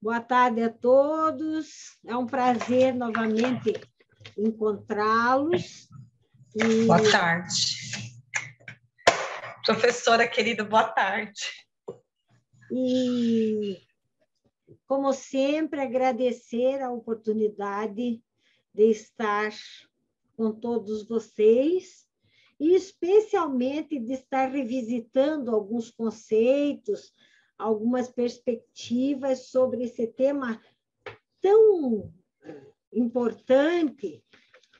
Boa tarde a todos. É um prazer novamente encontrá-los. Boa tarde. Professora querida, boa tarde. E, como sempre, agradecer a oportunidade de estar com todos vocês e, especialmente, de estar revisitando alguns conceitos, algumas perspectivas sobre esse tema tão importante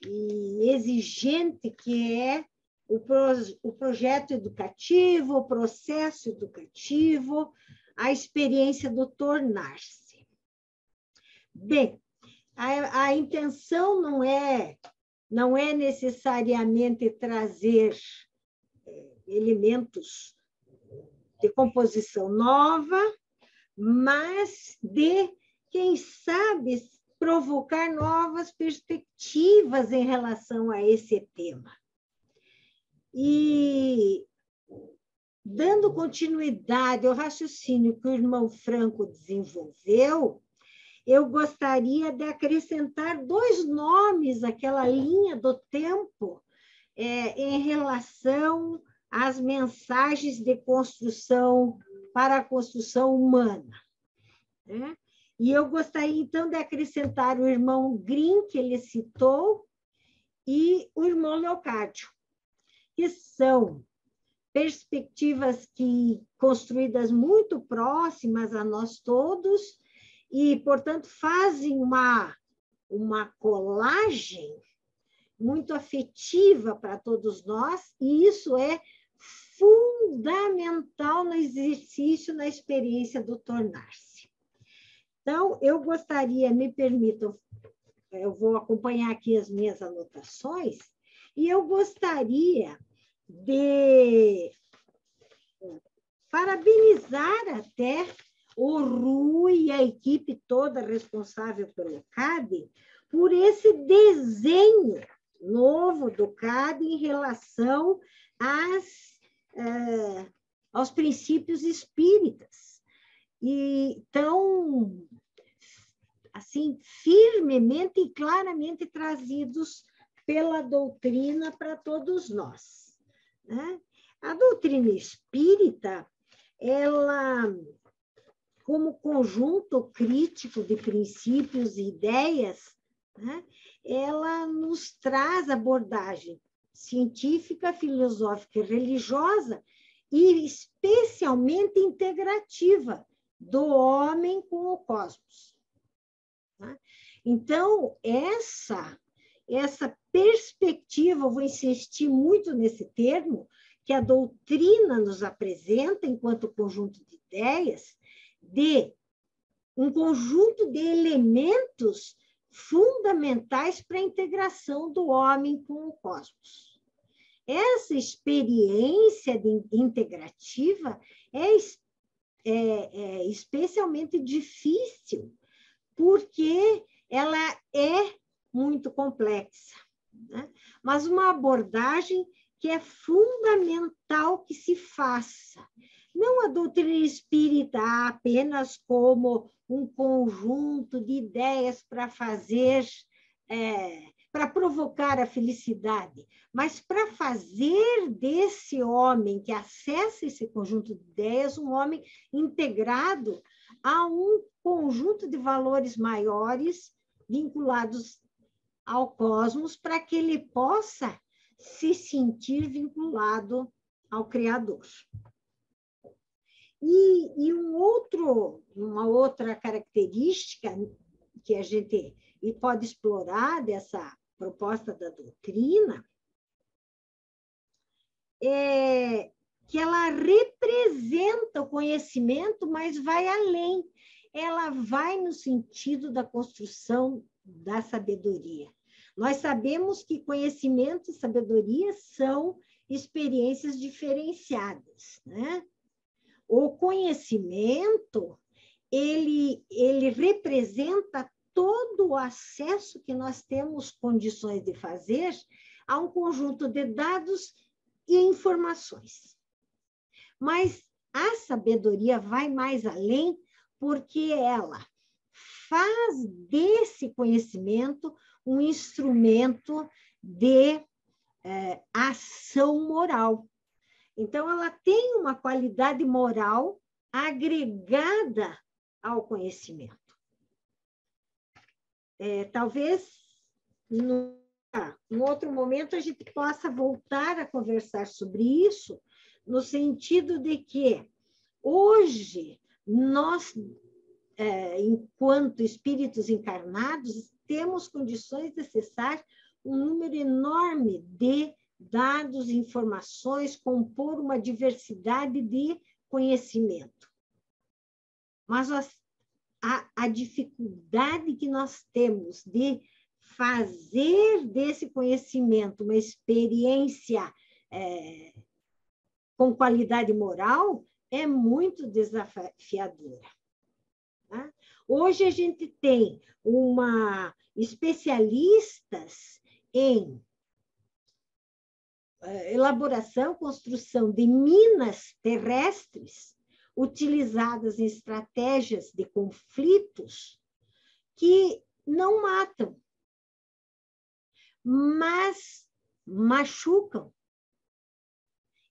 e exigente que é o projeto educativo, o processo educativo, a experiência do tornar-se. Bem, a intenção não é necessariamente trazer elementos de composição nova, mas de, quem sabe, provocar novas perspectivas em relação a esse tema. E, dando continuidade ao raciocínio que o irmão Franco desenvolveu, eu gostaria de acrescentar 2 nomes àquela linha do tempo em relação às mensagens de construção para a construção humana, né? E eu gostaria, então, de acrescentar o irmão Grimm, que ele citou, e o irmão Leocádio, que são perspectivas construídas muito próximas a nós todos e, portanto, fazem uma colagem muito afetiva para todos nós, e isso é fundamental no exercício, na experiência do tornar-se. Então, eu gostaria, me permitam, eu vou acompanhar aqui as minhas anotações, e eu gostaria de parabenizar até o Rui e a equipe toda responsável pelo CAD por esse desenho novo do CAD em relação aos princípios espíritas. E tão, assim, firmemente e claramente trazidos pela doutrina para todos nós, né? A doutrina espírita, ela, como conjunto crítico de princípios e ideias, né, ela nos traz abordagem científica, filosófica e religiosa, e especialmente integrativa do homem com o cosmos. Tá? Então, essa perspectiva, eu vou insistir muito nesse termo, que a doutrina nos apresenta enquanto conjunto de ideias, de um conjunto de elementos fundamentais para a integração do homem com o cosmos. Essa experiência integrativa é especialmente difícil, porque ela é muito complexa, né? Mas uma abordagem que é fundamental que se faça. Não a doutrina espírita apenas como um conjunto de ideias para fazer, para provocar a felicidade, mas para fazer desse homem que acessa esse conjunto de ideias um homem integrado a um conjunto de valores maiores vinculados ao cosmos, para que ele possa se sentir vinculado ao Criador. E uma outra característica que a gente pode explorar dessa proposta da doutrina é que ela representa o conhecimento, mas vai além. Ela vai no sentido da construção da sabedoria. Nós sabemos que conhecimento e sabedoria são experiências diferenciadas, né? O conhecimento, ele representa todo o acesso que nós temos condições de fazer a um conjunto de dados e informações. Mas a sabedoria vai mais além, porque ela faz desse conhecimento um instrumento de ação moral. Então, ela tem uma qualidade moral agregada ao conhecimento. Talvez, num outro momento, a gente possa voltar a conversar sobre isso, no sentido de que, hoje, nós, enquanto espíritos encarnados, temos condições de acessar um número enorme de dados, informações, compor uma diversidade de conhecimento. Mas a dificuldade que nós temos de fazer desse conhecimento uma experiência com qualidade moral é muito desafiadora. Tá? Hoje a gente tem especialistas em elaboração, construção de minas terrestres utilizadas em estratégias de conflitos que não matam, mas machucam,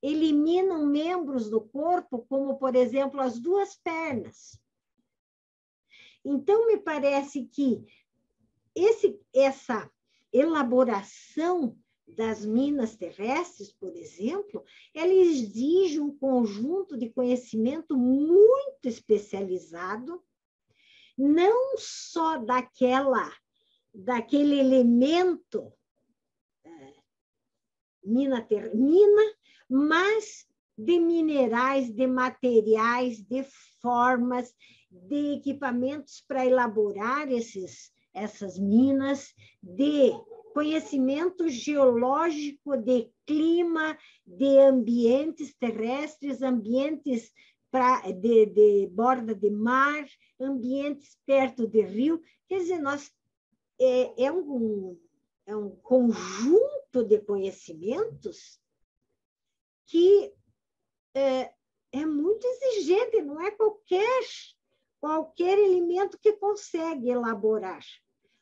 eliminam membros do corpo, como, por exemplo, as 2 pernas. Então, me parece que essa elaboração das minas terrestres, por exemplo, ela exige um conjunto de conhecimento muito especializado, não só daquele elemento mina, mas de minerais, de materiais, de formas, de equipamentos para elaborar essas minas, de conhecimento geológico, de clima, de ambientes terrestres, ambientes de borda de mar, ambientes perto de rio. Quer dizer, é um conjunto de conhecimentos que é muito exigente, não é qualquer elemento que consegue elaborar.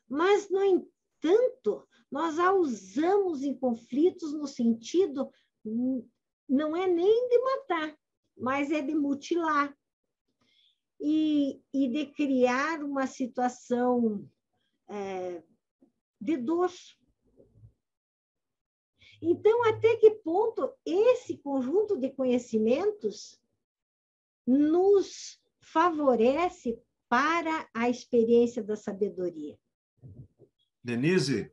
Mas, no entanto, nós a usamos em conflitos no sentido, não é nem de matar, mas é de mutilar e de criar uma situação de dor. Então, até que ponto esse conjunto de conhecimentos nos favorece para a experiência da sabedoria? Denise?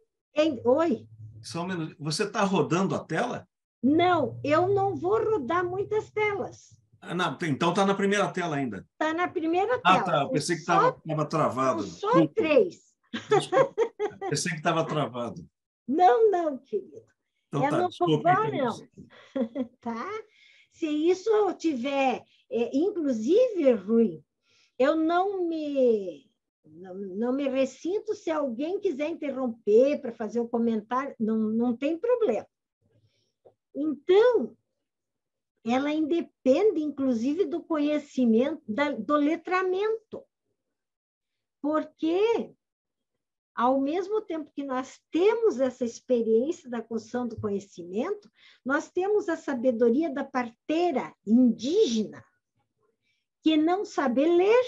Oi? Só um minuto. Você está rodando a tela? Não, eu não vou rodar muitas telas. Não, então está na primeira tela ainda. Está na primeira tela. Tá. Eu pensei que estava travado. São só 3. Pensei que estava travado. Não, querido. Então, não vou, não. Tá? Se isso eu tiver... inclusive, Rui, eu não me ressinto se alguém quiser interromper para fazer um comentário, não tem problema. Então, ela independe, inclusive, do conhecimento, do letramento. Porque, ao mesmo tempo que nós temos essa experiência da construção do conhecimento, nós temos a sabedoria da parteira indígena, que não sabe ler,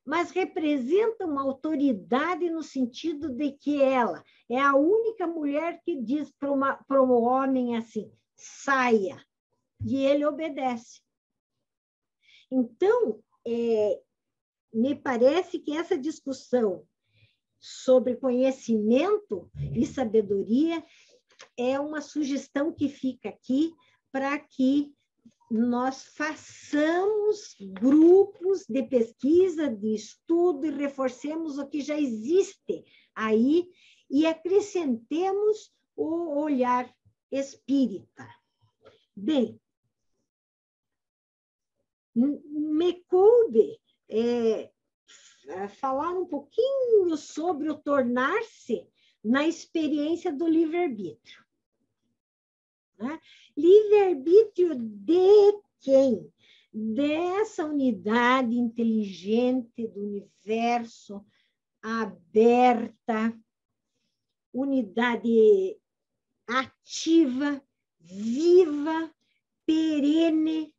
mas representa uma autoridade no sentido de que ela é a única mulher que diz para um homem assim, saia, e ele obedece. Então, me parece que essa discussão sobre conhecimento e sabedoria é uma sugestão que fica aqui para que nós façamos grupos de pesquisa, de estudo e reforcemos o que já existe aí e acrescentemos o olhar espírita. Bem, me coube falar um pouquinho sobre o tornar-se na experiência do livre-arbítrio. Né? Livre-arbítrio de quem? dessa unidade inteligente do universo aberta, unidade ativa, viva, perene,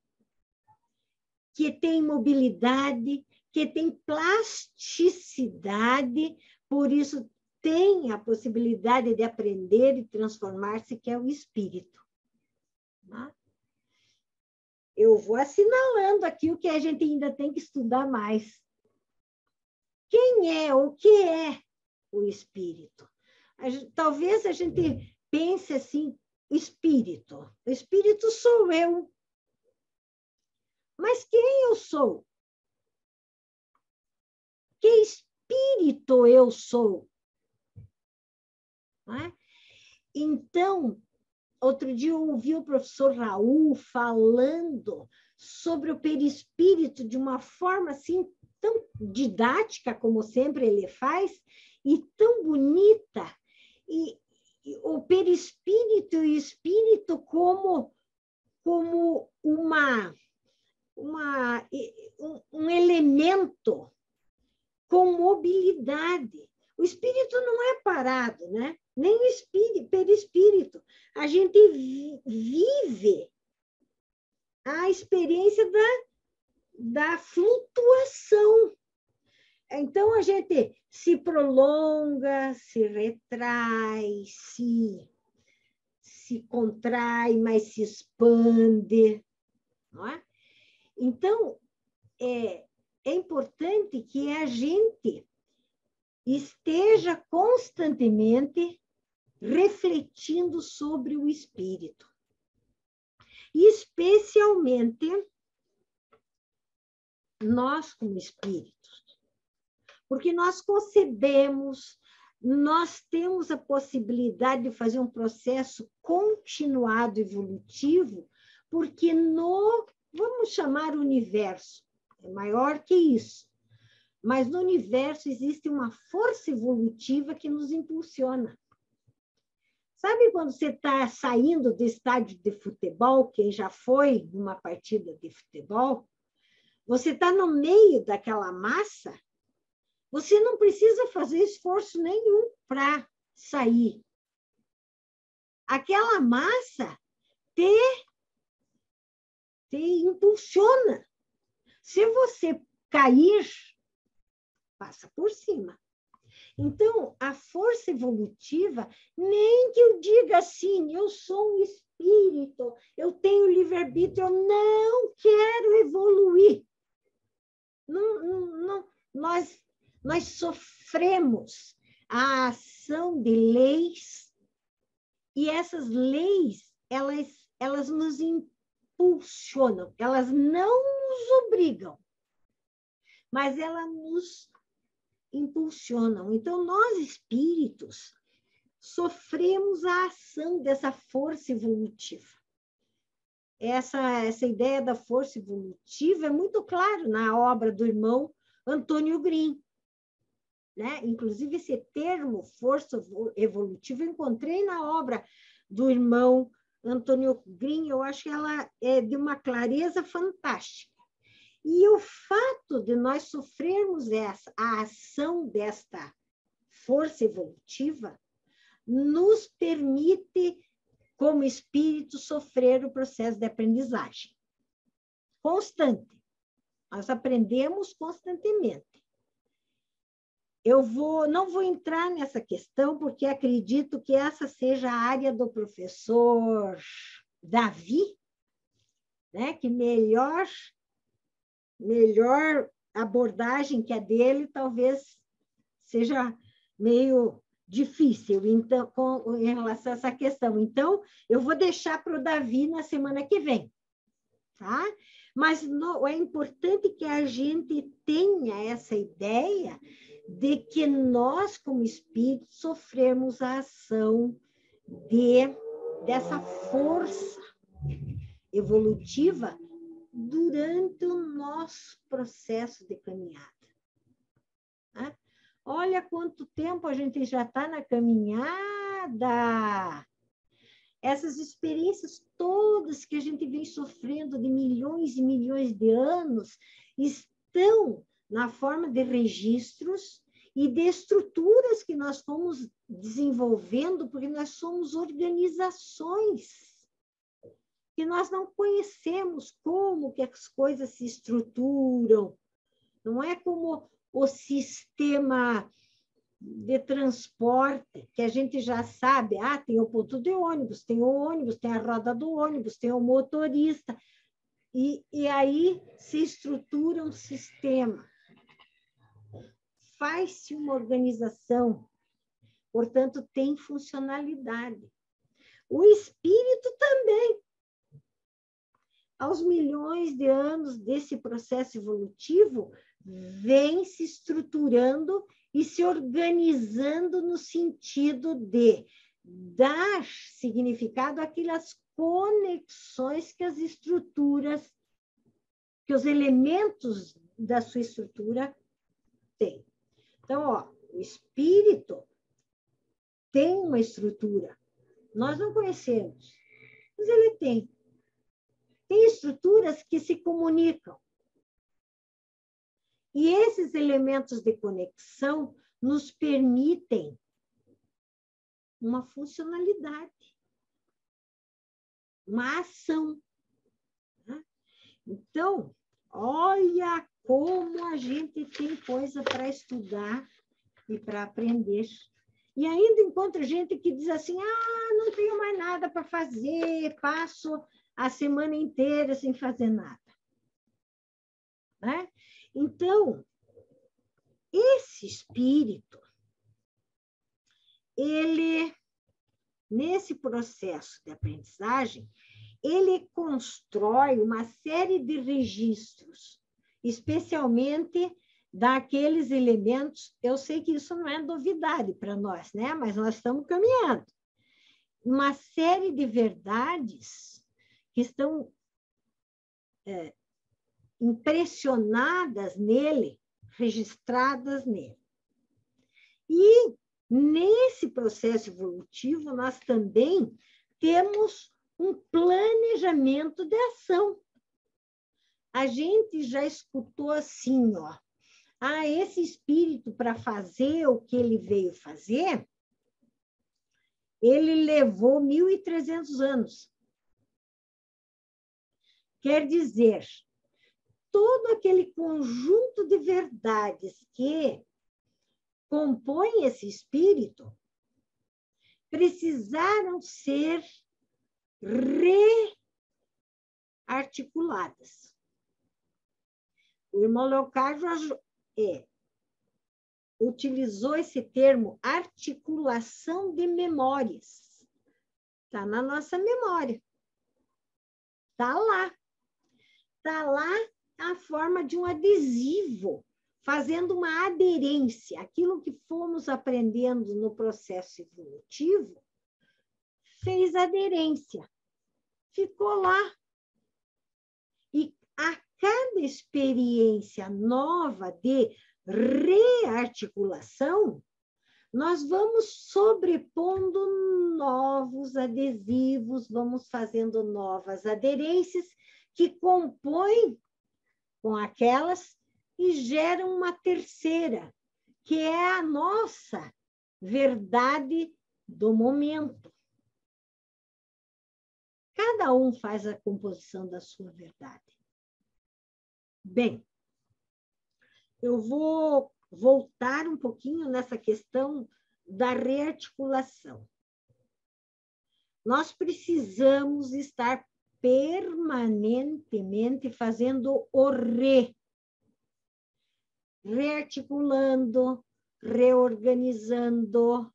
que tem mobilidade, que tem plasticidade, por isso tem a possibilidade de aprender e transformar-se, que é o espírito. Tá? Eu vou assinalando aqui o que a gente ainda tem que estudar mais. Quem é, o que é o espírito? Talvez a gente pense assim, espírito. O espírito sou eu. Mas quem eu sou? Que espírito eu sou? Não é? Então, outro dia eu ouvi o professor Raul falando sobre o perispírito de uma forma assim tão didática, como sempre ele faz, e tão bonita. E o perispírito e o espírito como um elemento com mobilidade. O espírito não é parado, né? Nem o perispírito. A gente vive a experiência da flutuação. Então, a gente se prolonga, se retrai, se contrai, mas se expande. Não é? Então, é importante que a gente esteja constantemente refletindo sobre o espírito. E especialmente nós como espíritos. Porque nós concebemos, nós temos a possibilidade de fazer um processo continuado evolutivo, porque vamos chamar o universo, é maior que isso, mas no universo existe uma força evolutiva que nos impulsiona. Sabe quando você está saindo do estádio de futebol, quem já foi numa partida de futebol, você está no meio daquela massa, você não precisa fazer esforço nenhum para sair. Aquela massa te impulsiona. Se você cair, passa por cima. Então, a força evolutiva, nem que eu diga assim, eu sou um espírito, eu tenho livre-arbítrio, eu não quero evoluir. Não, nós sofremos a ação de leis e essas leis, elas nos impulsionam, elas não nos obrigam, mas elas nos impulsionam. Então, nós espíritos sofremos a ação dessa força evolutiva. Essa ideia da força evolutiva é muito claro na obra do irmão Antônio Green. Né? Inclusive, esse termo, força evolutiva, eu encontrei na obra do irmão Antônio Green, eu acho que ela é de uma clareza fantástica. E o fato de nós sofrermos a ação desta força evolutiva nos permite, como espírito, sofrer o processo de aprendizagem constante. Nós aprendemos constantemente. Eu não vou entrar nessa questão, porque acredito que essa seja a área do professor Davi, né? Que melhor abordagem que a dele talvez seja meio difícil então, em relação a essa questão. Então, eu vou deixar para o Davi na semana que vem, tá? Mas é importante que a gente tenha essa ideia de que nós, como espíritos, sofremos a ação dessa força evolutiva durante o nosso processo de caminhada. Né? Olha quanto tempo a gente já está na caminhada. essas experiências todas que a gente vem sofrendo de milhões e milhões de anos estão na forma de registros e de estruturas que nós fomos desenvolvendo, porque nós somos organizações que nós não conhecemos como que as coisas se estruturam. Não é como o sistema de transporte, que a gente já sabe, tem o ponto de ônibus, tem o ônibus, tem a roda do ônibus, tem o motorista, e aí se estrutura um sistema. Faz-se uma organização, portanto, tem funcionalidade. O espírito também. Aos milhões de anos desse processo evolutivo, vem se estruturando e se organizando no sentido de dar significado àquelas conexões que as estruturas, que os elementos da sua estrutura têm. Então, o espírito tem uma estrutura. Nós não conhecemos, mas ele tem. Tem estruturas que se comunicam. E esses elementos de conexão nos permitem uma funcionalidade, uma ação. Né? Então, olha como a gente tem coisa para estudar e para aprender. E ainda encontra gente que diz assim, não tenho mais nada para fazer, passo a semana inteira sem fazer nada. Né? Então, esse espírito, ele, nesse processo de aprendizagem, ele constrói uma série de registros, especialmente daqueles elementos, eu sei que isso não é novidade para nós, né? Mas nós estamos caminhando. Uma série de verdades que estão impressionadas nele, registradas nele. E nesse processo evolutivo, nós também temos um planejamento de ação. A gente já escutou assim, esse espírito, para fazer o que ele veio fazer, ele levou 1.300 anos. Quer dizer, todo aquele conjunto de verdades que compõe esse espírito precisaram ser rearticuladas. O irmão Leocádio utilizou esse termo articulação de memórias. Está na nossa memória. Está lá. Está lá a forma de um adesivo, fazendo uma aderência. Aquilo que fomos aprendendo no processo evolutivo fez aderência. Ficou lá. E a cada experiência nova de rearticulação, nós vamos sobrepondo novos adesivos, vamos fazendo novas aderências que compõem com aquelas e geram uma terceira, que é a nossa verdade do momento. Cada um faz a composição da sua verdade. Bem, eu vou voltar um pouquinho nessa questão da rearticulação. Nós precisamos estar permanentemente fazendo o rearticulando, reorganizando,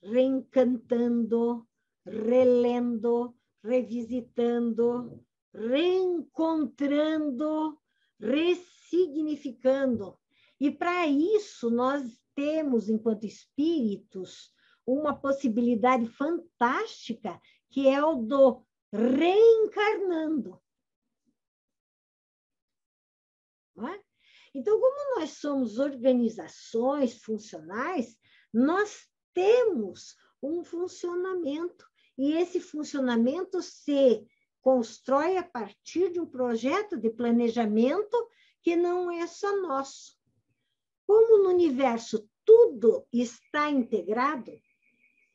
reencantando, relendo, revisitando, reencontrando, ressignificando. E para isso nós temos, enquanto espíritos, uma possibilidade fantástica, que é o do reencarnando. Não é? Então, como nós somos organizações funcionais, nós temos um funcionamento e esse funcionamento se constrói a partir de um projeto de planejamento que não é só nosso. Como no universo tudo está integrado,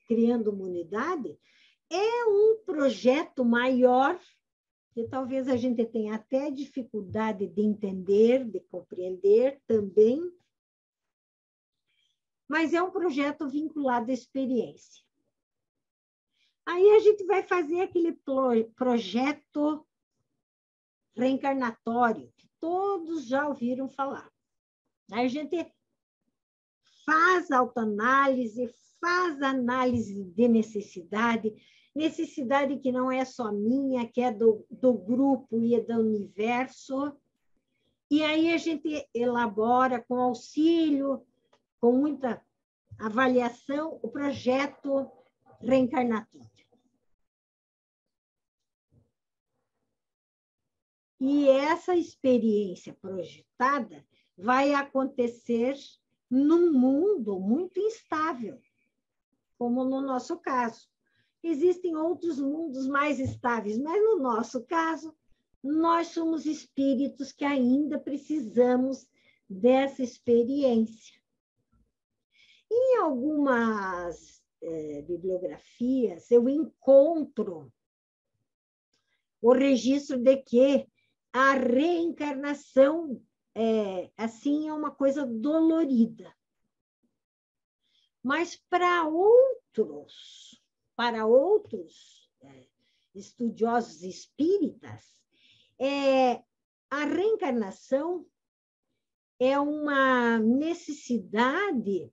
criando uma unidade, é um projeto maior, que talvez a gente tenha até dificuldade de entender, de compreender também, mas é um projeto vinculado à experiência. Aí a gente vai fazer aquele projeto reencarnatório, que todos já ouviram falar. Aí a gente faz autoanálise, faz análise de necessidade, necessidade que não é só minha, que é do grupo e do universo. E aí a gente elabora com auxílio, com muita avaliação, o projeto reencarnatório. E essa experiência projetada vai acontecer num mundo muito instável, como no nosso caso. Existem outros mundos mais estáveis, mas no nosso caso, nós somos espíritos que ainda precisamos dessa experiência. Em algumas bibliografias, eu encontro o registro de que a reencarnação assim, é uma coisa dolorida. Mas para outros estudiosos espíritas, a reencarnação é uma necessidade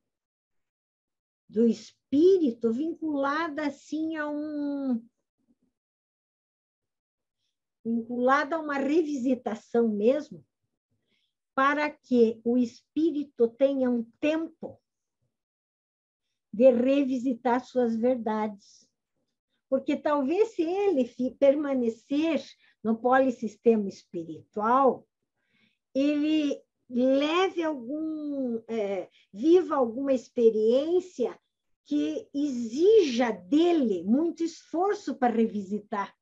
do espírito vinculada assim vinculada a uma revisitação mesmo, para que o espírito tenha um tempo de revisitar suas verdades. Porque talvez se ele permanecer no polissistema espiritual, ele leve viva alguma experiência que exija dele muito esforço para revisitar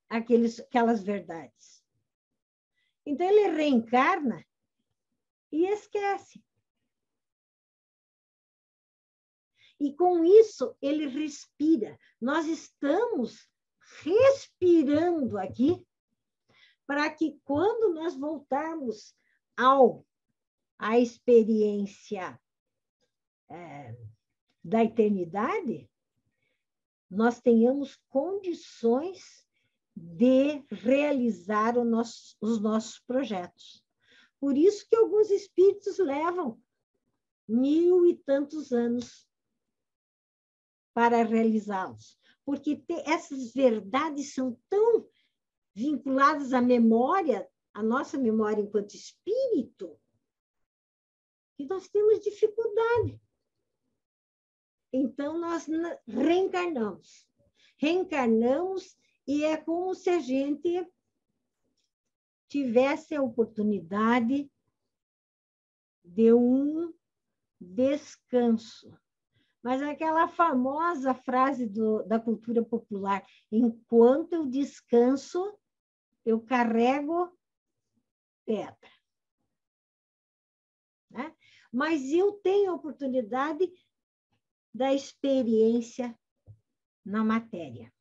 aquelas verdades. Então, ele reencarna e esquece. E com isso, ele respira. Nós estamos respirando aqui para que quando nós voltarmos à experiência da eternidade, nós tenhamos condições de realizar os nossos projetos. Por isso que alguns espíritos levam 1000 e tantos anos para realizá-los, porque essas verdades são tão vinculadas à memória, à nossa memória enquanto espírito, que nós temos dificuldade. Então, nós reencarnamos. Reencarnamos e é como se a gente tivesse a oportunidade de um descanso. Mas aquela famosa frase da cultura popular, enquanto eu descanso, eu carrego pedra. Né? Mas eu tenho a oportunidade da experiência na matéria.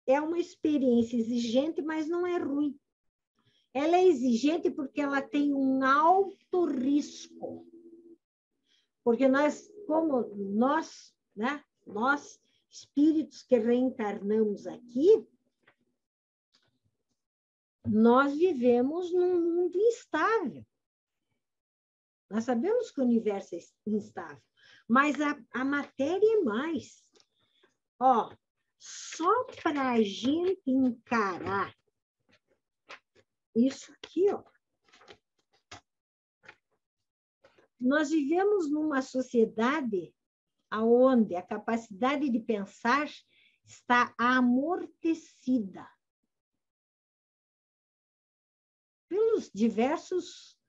É uma experiência exigente, mas não é ruim. Ela é exigente porque ela tem um alto risco. Porque nós, espíritos que reencarnamos aqui, nós vivemos num mundo instável. Nós sabemos que o universo é instável, mas a matéria é mais. Só para a gente encarar isso aqui, nós vivemos numa sociedade onde a capacidade de pensar está amortecida pelos diversos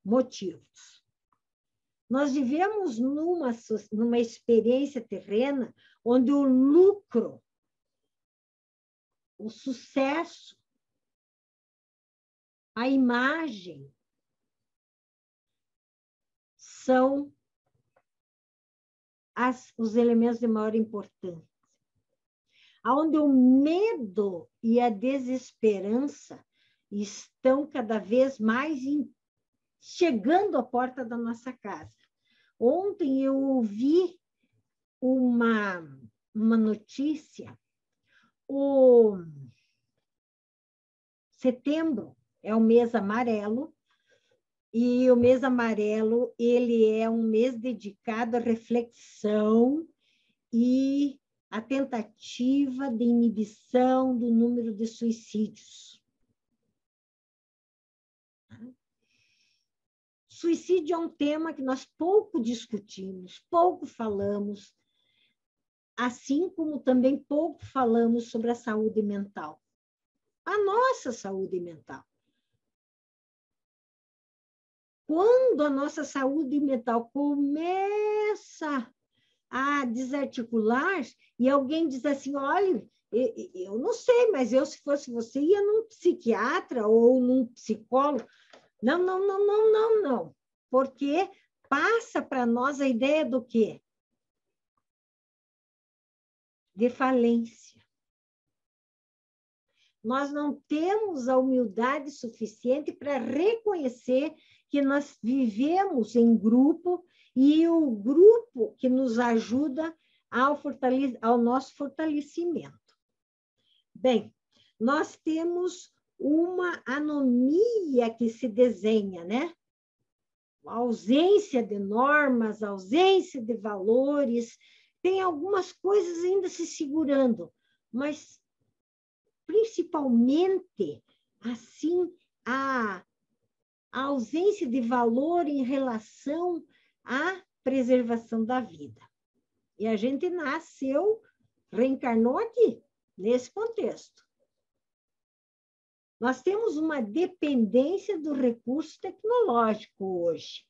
motivos. Nós vivemos numa experiência terrena onde o lucro, o sucesso, a imagem são os elementos de maior importância. Onde o medo e a desesperança estão cada vez mais chegando à porta da nossa casa. Ontem eu ouvi uma notícia. O setembro é o mês amarelo, e o mês amarelo ele é um mês dedicado à reflexão e à tentativa de inibição do número de suicídios. Suicídio é um tema que nós pouco discutimos, pouco falamos, assim como também pouco falamos sobre a saúde mental. A nossa saúde mental. Quando a nossa saúde mental começa a desarticular e alguém diz assim, olha, eu não sei, mas eu, se fosse você, ia num psiquiatra ou num psicólogo. Não. Porque passa para nós a ideia do quê? De falência. Nós não temos a humildade suficiente para reconhecer que nós vivemos em grupo e o grupo que nos ajuda ao nosso fortalecimento. Bem, nós temos uma anomia que se desenha, né? A ausência de normas, a ausência de valores, tem algumas coisas ainda se segurando, mas principalmente, assim, a ausência de valor em relação à preservação da vida. E a gente nasceu, reencarnou aqui, nesse contexto. Nós temos uma dependência do recurso tecnológico hoje.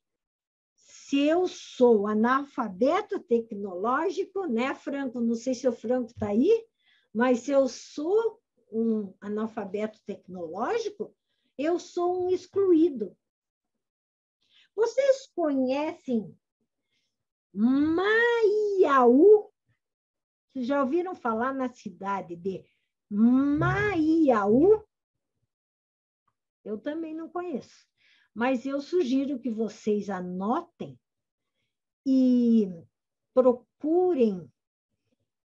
Se eu sou analfabeto tecnológico, né, Franco? Não sei se o Franco está aí, mas se eu sou um analfabeto tecnológico, eu sou um excluído. Vocês conhecem Maiaú? Vocês já ouviram falar na cidade de Maiaú? Eu também não conheço, mas eu sugiro que vocês anotem e procurem,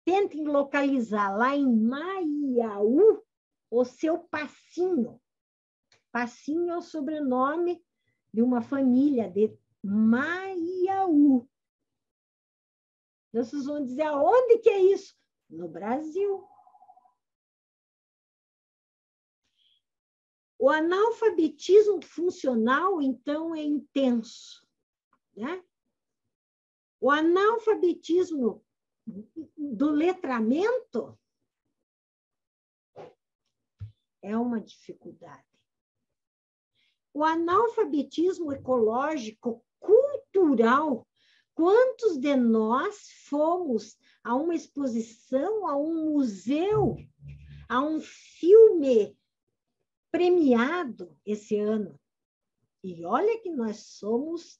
tentem localizar lá em Maiaú o seu Passinho. Passinho é o sobrenome de uma família de Maiaú. Vocês vão dizer, aonde que é isso? No Brasil. O analfabetismo funcional, então, é intenso, né? O analfabetismo do letramento é uma dificuldade. O analfabetismo ecológico, cultural, quantos de nós fomos a uma exposição, a um museu, a um filme premiado esse ano? E olha que nós somos,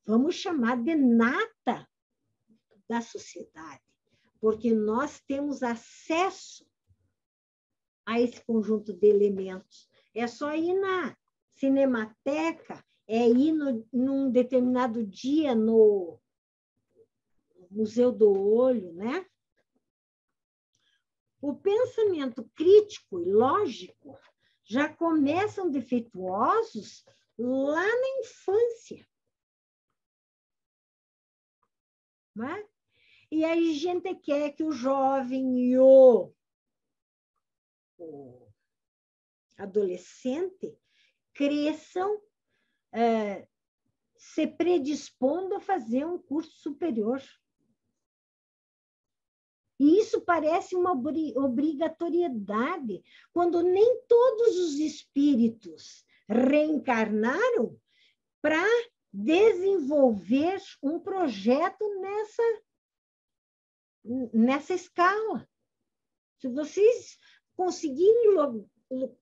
vamos chamar de nata da sociedade, porque nós temos acesso a esse conjunto de elementos. É só ir na Cinemateca, é ir num determinado dia no Museu do Olho, né? O pensamento crítico e lógico já começam defeituosos lá na infância. Não é? E aí a gente quer que o jovem e o adolescente cresçam se predispondo a fazer um curso superior. E isso parece uma obrigatoriedade, quando nem todos os espíritos reencarnaram para desenvolver um projeto nessa escala. Se vocês conseguirem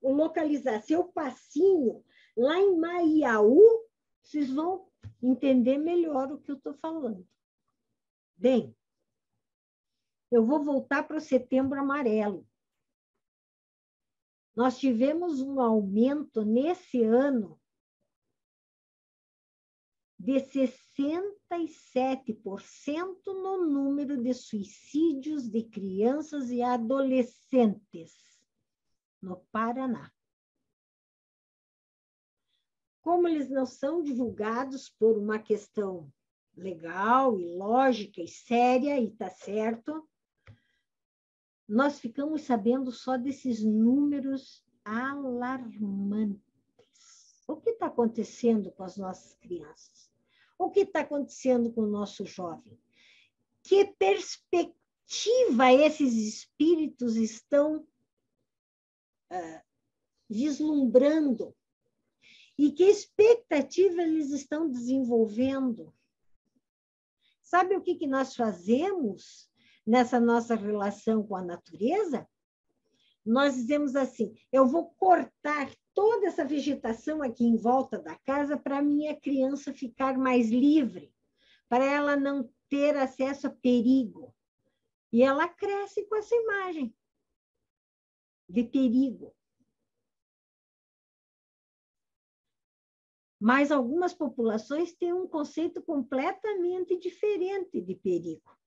localizar seu passinho lá em Maiaú, vocês vão entender melhor o que eu estou falando. Bem, eu vou voltar para o Setembro Amarelo. Nós tivemos um aumento nesse ano de 67% no número de suicídios de crianças e adolescentes no Paraná. Como eles não são divulgados por uma questão legal e lógica e séria, e está certo, nós ficamos sabendo só desses números alarmantes. O que está acontecendo com as nossas crianças? O que está acontecendo com o nosso jovem? Que perspectiva esses espíritos estão vislumbrando? E que expectativa eles estão desenvolvendo? Sabe o que nós fazemos nessa nossa relação com a natureza? Nós dizemos assim, eu vou cortar toda essa vegetação aqui em volta da casa para a minha criança ficar mais livre, para ela não ter acesso a perigo. E ela cresce com essa imagem de perigo. Mas algumas populações têm um conceito completamente diferente de perigo.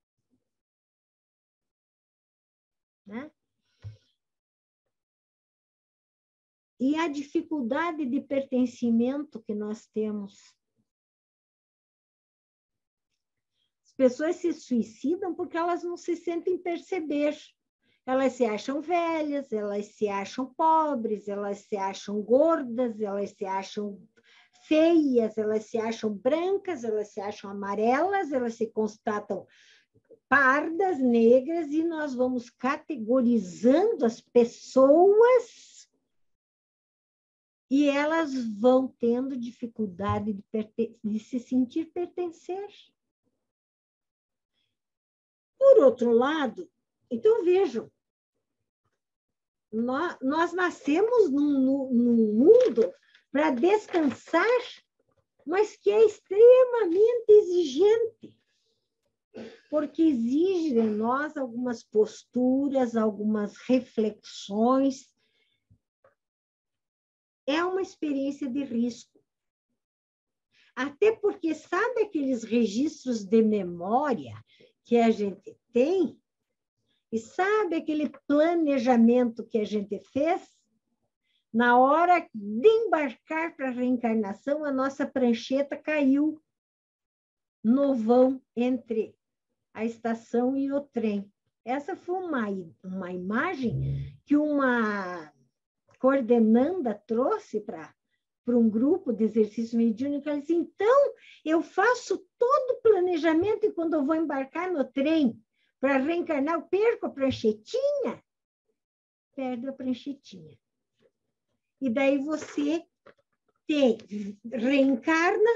Né? E a dificuldade de pertencimento que nós temos. As pessoas se suicidam porque elas não se sentem perceber. Elas se acham velhas, elas se acham pobres, elas se acham gordas, elas se acham feias, elas se acham brancas, elas se acham amarelas, elas se constatam pardas, negras, e nós vamos categorizando as pessoas e elas vão tendo dificuldade de se sentir pertencer. Por outro lado, então vejam, nós nascemos num mundo para descansar, mas que é extremamente exigente, porque exige de nós algumas posturas, algumas reflexões. É uma experiência de risco. Até porque, sabe aqueles registros de memória que a gente tem? E sabe aquele planejamento que a gente fez? Na hora de embarcar para a reencarnação, a nossa prancheta caiu no vão entre a estação e o trem. Essa foi uma imagem que uma coordenanda trouxe para um grupo de exercício mediúnico. Ela disse, então, eu faço todo o planejamento e quando eu vou embarcar no trem para reencarnar, eu perco a pranchetinha? Perde a pranchetinha. E daí você reencarna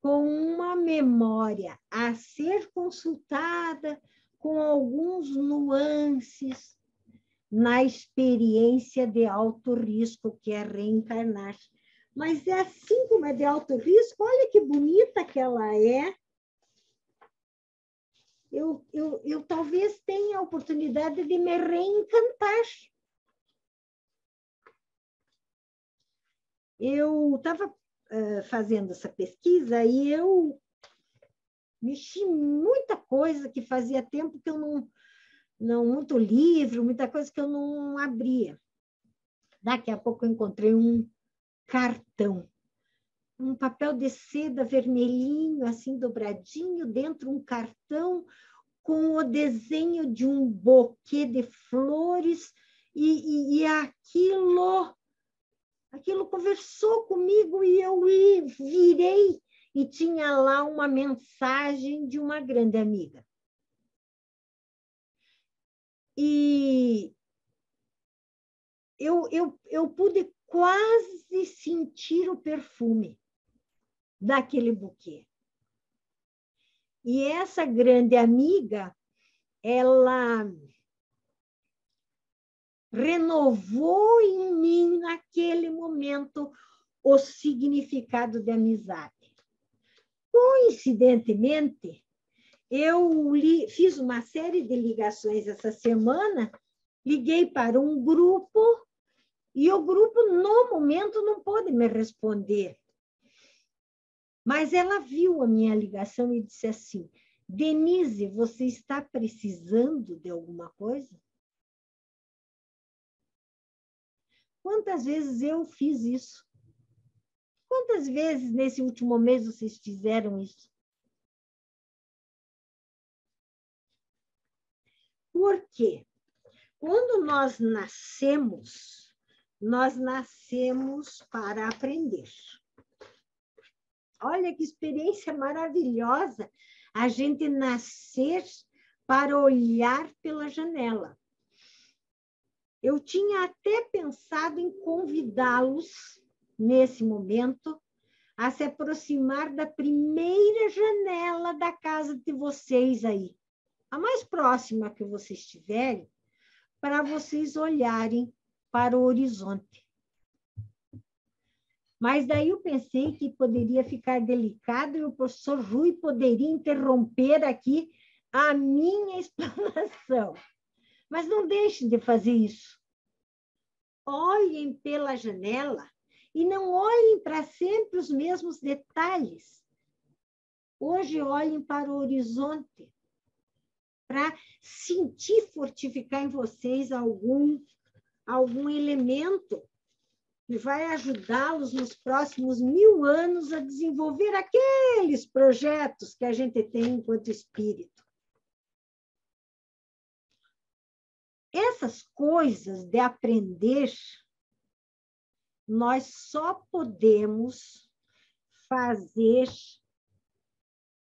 com uma memória a ser consultada, com alguns nuances na experiência de alto risco, que é reencarnar. Mas é assim como é de alto risco, olha que bonita que ela é. Eu talvez tenha a oportunidade de me reencantar. Eu estava fazendo essa pesquisa e eu mexi muita coisa que fazia tempo que eu não muito livro, muita coisa que eu não abria. Daqui a pouco eu encontrei um cartão, um papel de seda vermelhinho, assim dobradinho, dentro um cartão com o desenho de um buquê de flores e aquilo conversou comigo e eu virei e tinha lá uma mensagem de uma grande amiga. E eu pude quase sentir o perfume. daquele buquê. E essa grande amiga, ela renovou em mim, naquele momento, o significado de amizade. Coincidentemente, eu fiz uma série de ligações essa semana, liguei para um grupo, e o grupo, no momento, não pôde me responder. Mas ela viu a minha ligação e disse assim: Denise, você está precisando de alguma coisa? Quantas vezes eu fiz isso? Quantas vezes nesse último mês vocês fizeram isso? Por quê? Quando nós nascemos para aprender. Olha que experiência maravilhosa a gente nascer para olhar pela janela. Eu tinha até pensado em convidá-los, nesse momento, a se aproximar da primeira janela da casa de vocês aí, a mais próxima que vocês tiverem, para vocês olharem para o horizonte. Mas daí eu pensei que poderia ficar delicado e o professor Rui poderia interromper aqui a minha explanação. Mas não deixem de fazer isso. Olhem pela janela e não olhem para sempre os mesmos detalhes. Hoje olhem para o horizonte, para sentir fortificar em vocês algum elemento que vai ajudá-los nos próximos 1000 anos a desenvolver aqueles projetos que a gente tem enquanto espírito. Essas coisas de aprender, nós só podemos fazer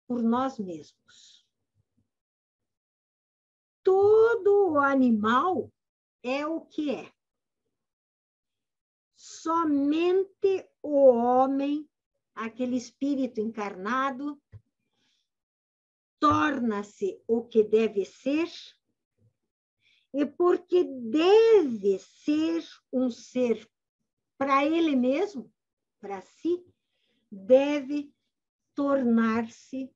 por nós mesmos. Todo animal é o que é. Somente o homem, aquele espírito encarnado, torna-se o que deve ser, e porque deve ser um ser para ele mesmo, para si, deve tornar-se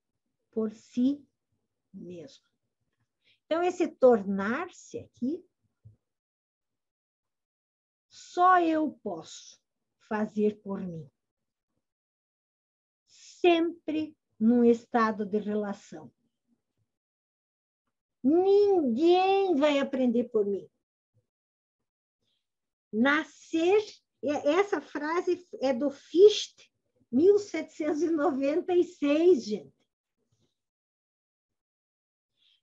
por si mesmo. Então, esse tornar-se aqui, só eu posso fazer por mim. Sempre num estado de relação. Ninguém vai aprender por mim. Nascer, essa frase é do Fichte, 1796, gente.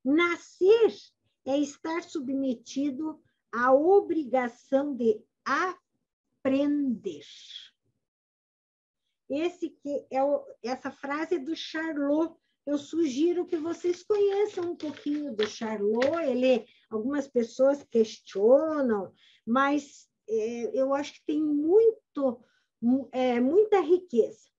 Nascer é estar submetido à obrigação de aprender. Essa frase é do Charlot. Eu sugiro que vocês conheçam um pouquinho do Charlot. Algumas pessoas questionam, mas eu acho que tem muita riqueza.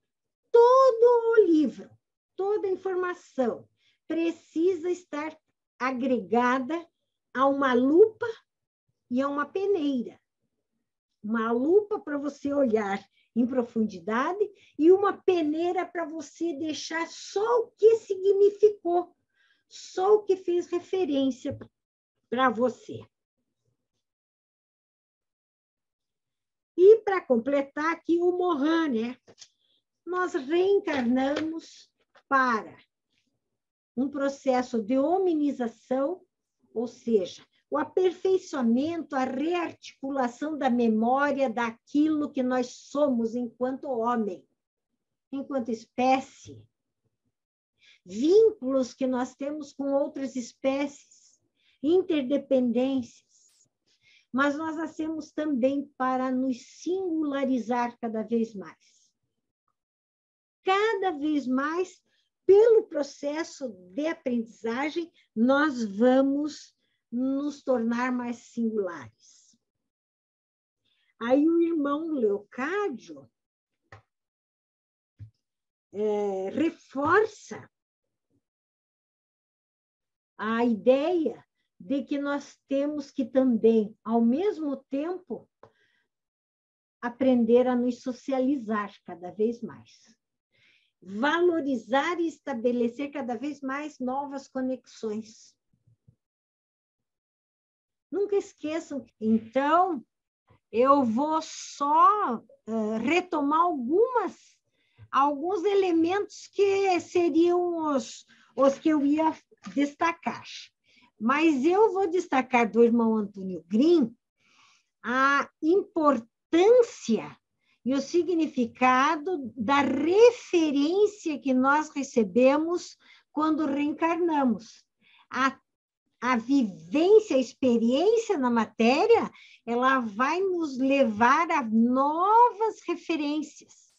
Todo o livro, toda a informação precisa estar agregada a uma lupa e a uma peneira. Uma lupa para você olhar em profundidade e uma peneira para você deixar só o que significou, só o que fez referência para você. E para completar aqui o Morin, né? Nós reencarnamos para um processo de hominização, ou seja, o aperfeiçoamento, a rearticulação da memória daquilo que nós somos enquanto homem, enquanto espécie. Vínculos que nós temos com outras espécies, interdependências. Mas nós nascemos também para nos singularizar cada vez mais. Cada vez mais, pelo processo de aprendizagem, nós vamos nos tornar mais singulares. Aí o irmão Leocádio reforça a ideia de que nós temos que também, ao mesmo tempo, aprender a nos socializar cada vez mais. Valorizar e estabelecer cada vez mais novas conexões. Nunca esqueçam. Então, eu vou só retomar alguns elementos que seriam os que eu ia destacar. Mas eu vou destacar do irmão Antônio Green a importância e o significado da referência que nós recebemos quando reencarnamos. A vivência, a experiência na matéria, ela vai nos levar a novas referências.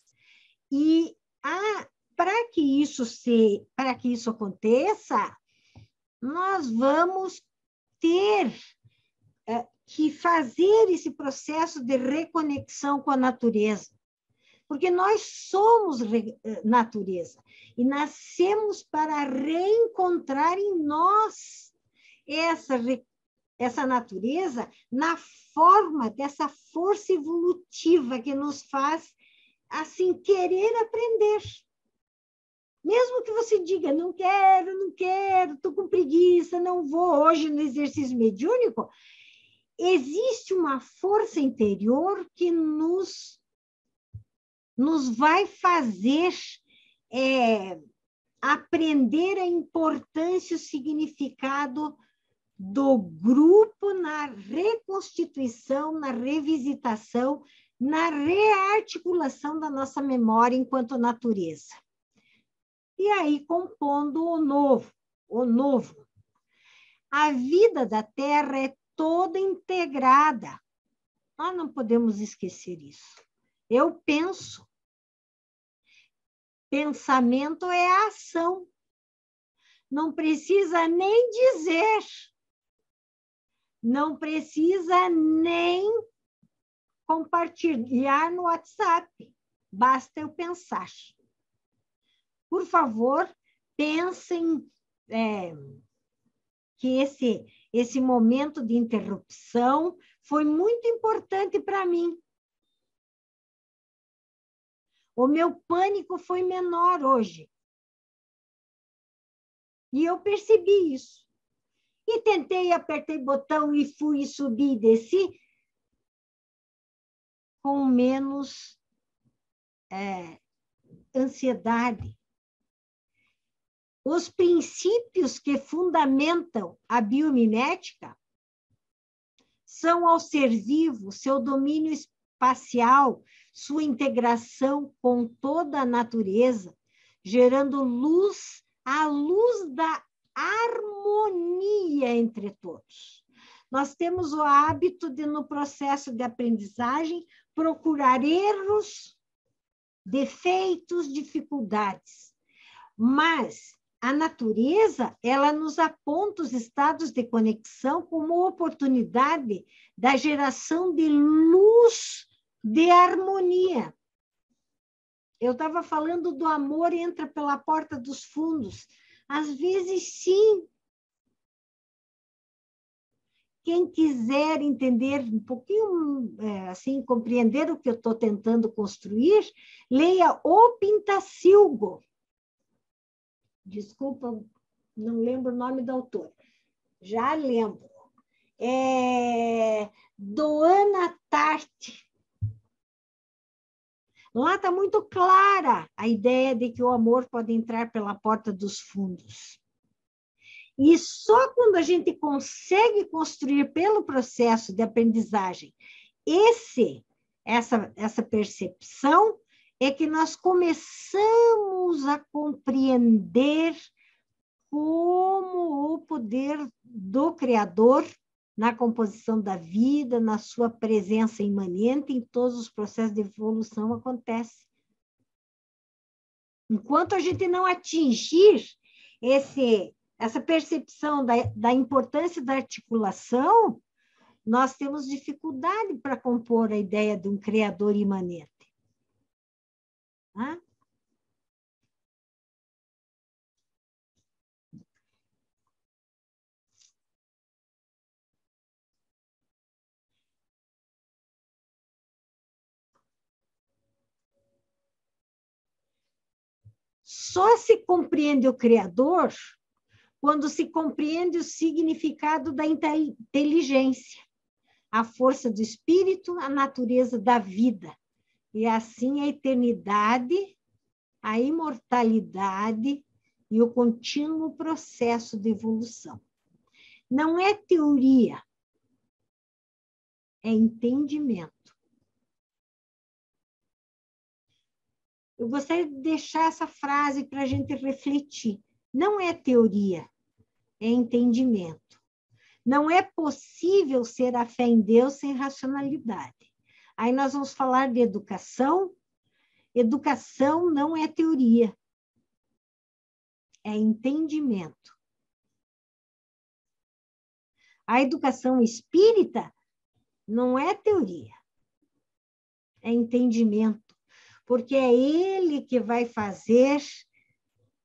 E para que isso aconteça, nós vamos ter que fazer esse processo de reconexão com a natureza. Porque nós somos natureza e nascemos para reencontrar em nós essa natureza na forma dessa força evolutiva que nos faz, assim, querer aprender. Mesmo que você diga, não quero, estou com preguiça, não vou hoje no exercício mediúnico, existe uma força interior que nos vai fazer aprender a importância e o significado do grupo na reconstituição, na revisitação, na rearticulação da nossa memória enquanto natureza. E aí, compondo o novo. A vida da Terra é toda integrada. Nós não podemos esquecer isso. Eu penso. Pensamento é a ação. Não precisa nem dizer. Não precisa nem compartilhar no WhatsApp. Basta eu pensar. Por favor, pensem que esse momento de interrupção foi muito importante para mim. O meu pânico foi menor hoje. E eu percebi isso. E apertei botão e fui, subi e desci com menos ansiedade. Os princípios que fundamentam a biomimética são ao ser vivo, seu domínio espacial, sua integração com toda a natureza, gerando a luz da harmonia entre todos. Nós temos o hábito de, no processo de aprendizagem, procurar erros, defeitos, dificuldades. Mas a natureza, ela nos aponta os estados de conexão como oportunidade da geração de luz, de harmonia. Eu estava falando do amor entra pela porta dos fundos. Às vezes, sim. Quem quiser entender um pouquinho, assim, compreender o que eu estou tentando construir, leia O Pintacilgo. Desculpa, não lembro o nome da autora. Já lembro. Doana Tartt. Lá está muito clara a ideia de que o amor pode entrar pela porta dos fundos. E só quando a gente consegue construir pelo processo de aprendizagem essa percepção, é que nós começamos a compreender como o poder do Criador na composição da vida, na sua presença imanente em todos os processos de evolução acontece. Enquanto a gente não atingir essa percepção da importância da articulação, nós temos dificuldade para compor a ideia de um Criador imanente. só se compreende o Criador quando se compreende o significado da inteligência, a força do espírito, a natureza da vida. E assim a eternidade, a imortalidade e o contínuo processo de evolução. Não é teoria, é entendimento. Eu gostaria de deixar essa frase para a gente refletir. Não é teoria, é entendimento. Não é possível ser a fé em Deus sem racionalidade. Aí nós vamos falar de educação. Educação não é teoria, é entendimento. A educação espírita não é teoria, é entendimento, porque é ele que vai fazer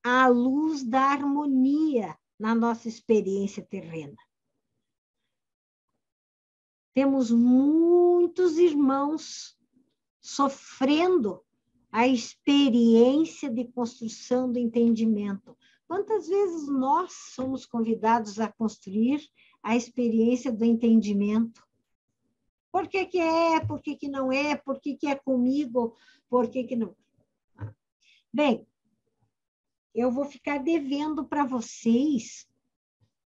a luz da harmonia na nossa experiência terrena. Temos muitos irmãos sofrendo a experiência de construção do entendimento. Quantas vezes nós somos convidados a construir a experiência do entendimento? Por que que é? Por que que não é? Por que que é comigo? Por que que não? Bem, eu vou ficar devendo para vocês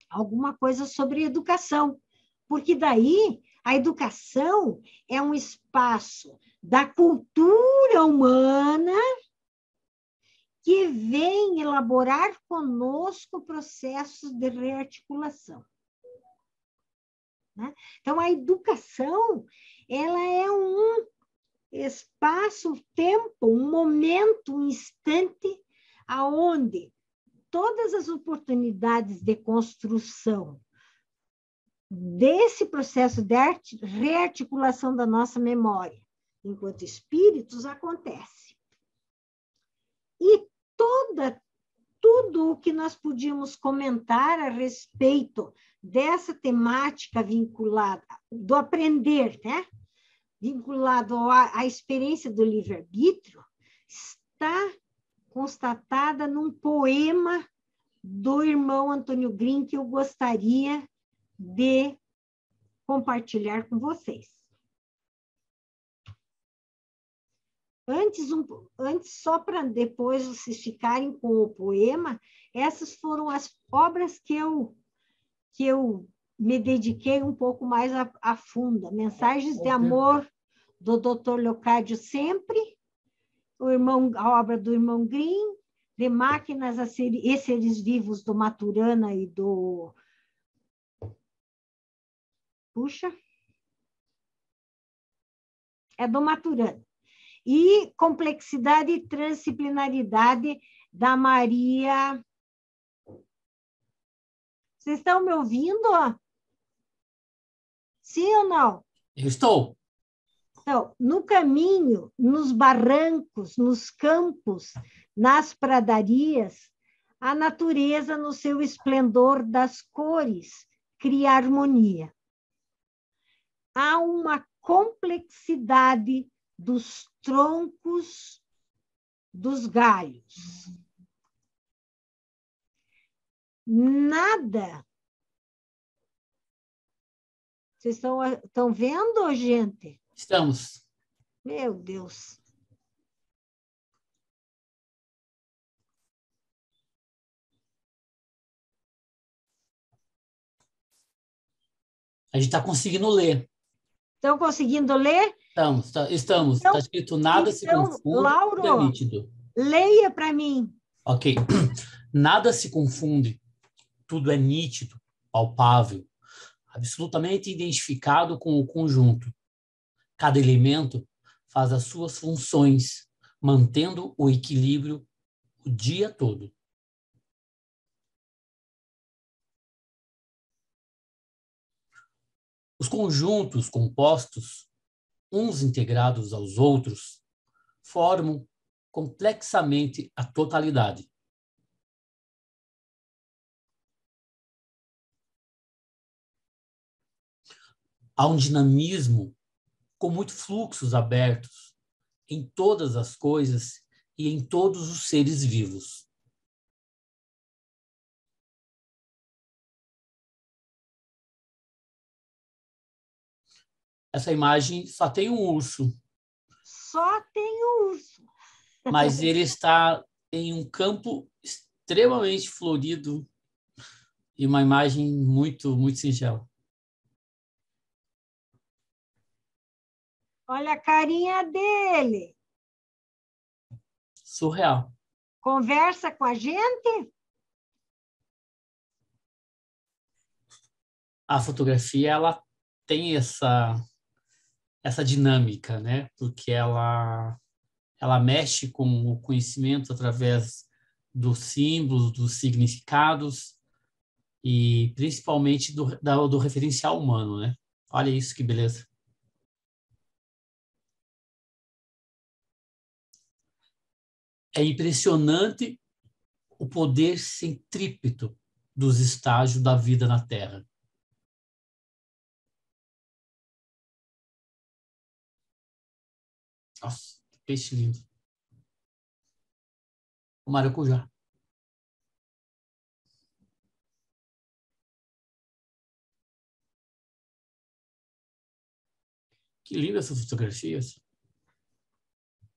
alguma coisa sobre educação, porque daí a educação é um espaço da cultura humana que vem elaborar conosco processos de rearticulação. Né? Então, a educação, ela é um espaço, tempo, um momento, um instante, aonde todas as oportunidades de construção desse processo de rearticulação da nossa memória, enquanto espíritos, acontece. E tudo o que nós podíamos comentar a respeito dessa temática vinculada, do aprender, né? Vinculado à experiência do livre-arbítrio, está constatada num poema do irmão Antônio Green que eu gostaria de compartilhar com vocês. Antes, só para depois vocês ficarem com o poema, essas foram as obras que eu me dediquei um pouco mais a fundo. Mensagens de Amor, do Dr. Leocádio Sempre, a obra do irmão Green, De Máquinas e Seres Vivos, do Maturana e do... Puxa! É do Maturana. E Complexidade e Transdisciplinaridade, da Maria... Vocês estão me ouvindo? Sim ou não? Eu estou. Então, no caminho, nos barrancos, nos campos, nas pradarias, a natureza, no seu esplendor das cores, cria harmonia. Há uma complexidade dos troncos dos galhos. Nada. Vocês estão vendo, gente? Estamos. Meu Deus. A gente está conseguindo ler. Estão conseguindo ler? Estamos. Está escrito nada se confunde, Lauro, tudo é nítido. Leia para mim. Ok. Nada se confunde, tudo é nítido, palpável, absolutamente identificado com o conjunto. Cada elemento faz as suas funções, mantendo o equilíbrio o dia todo. Os conjuntos compostos, uns integrados aos outros, formam complexamente a totalidade. Há um dinamismo com muitos fluxos abertos em todas as coisas e em todos os seres vivos. Essa imagem só tem um urso, Só tem o urso. mas ele está em um campo extremamente florido e uma imagem muito, muito singela. Olha a carinha dele. Surreal. Conversa com a gente? A fotografia, ela tem essa dinâmica, né? Porque ela mexe com o conhecimento através dos símbolos, dos significados e principalmente do referencial humano, né? Olha isso, que beleza. É impressionante o poder centrípeto dos estágios da vida na Terra. Nossa, que peixe lindo. O maracujá. Que linda essas fotografias.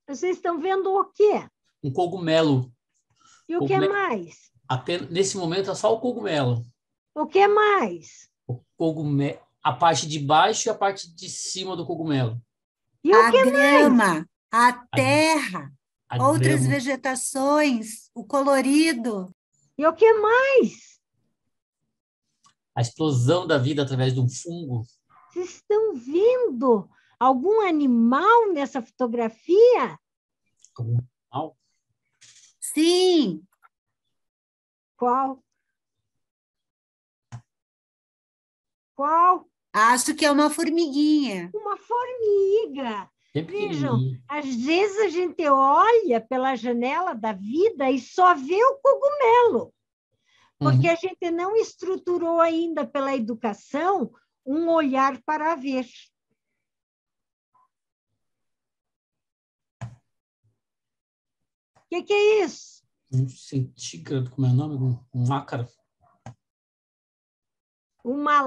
Vocês estão vendo o quê? Um cogumelo. E o que mais? Nesse momento é só o cogumelo. O que mais? O cogumelo, a parte de baixo e a parte de cima do cogumelo. E o A que mais? grama, a terra, A outras grama. vegetações, o colorido. E o que mais? A explosão da vida através de um fungo. Vocês estão vendo algum animal nessa fotografia? Cogumelo. Sim, Qual? Qual? acho que é uma formiguinha. Uma formiga. Bem Vejam, pequenininho. às vezes a gente olha pela janela da vida e só vê o cogumelo, porque Uhum. a gente não estruturou ainda pela educação um olhar para ver. O que é isso? Um centígrado, como é o nome? Um ácaro. Uma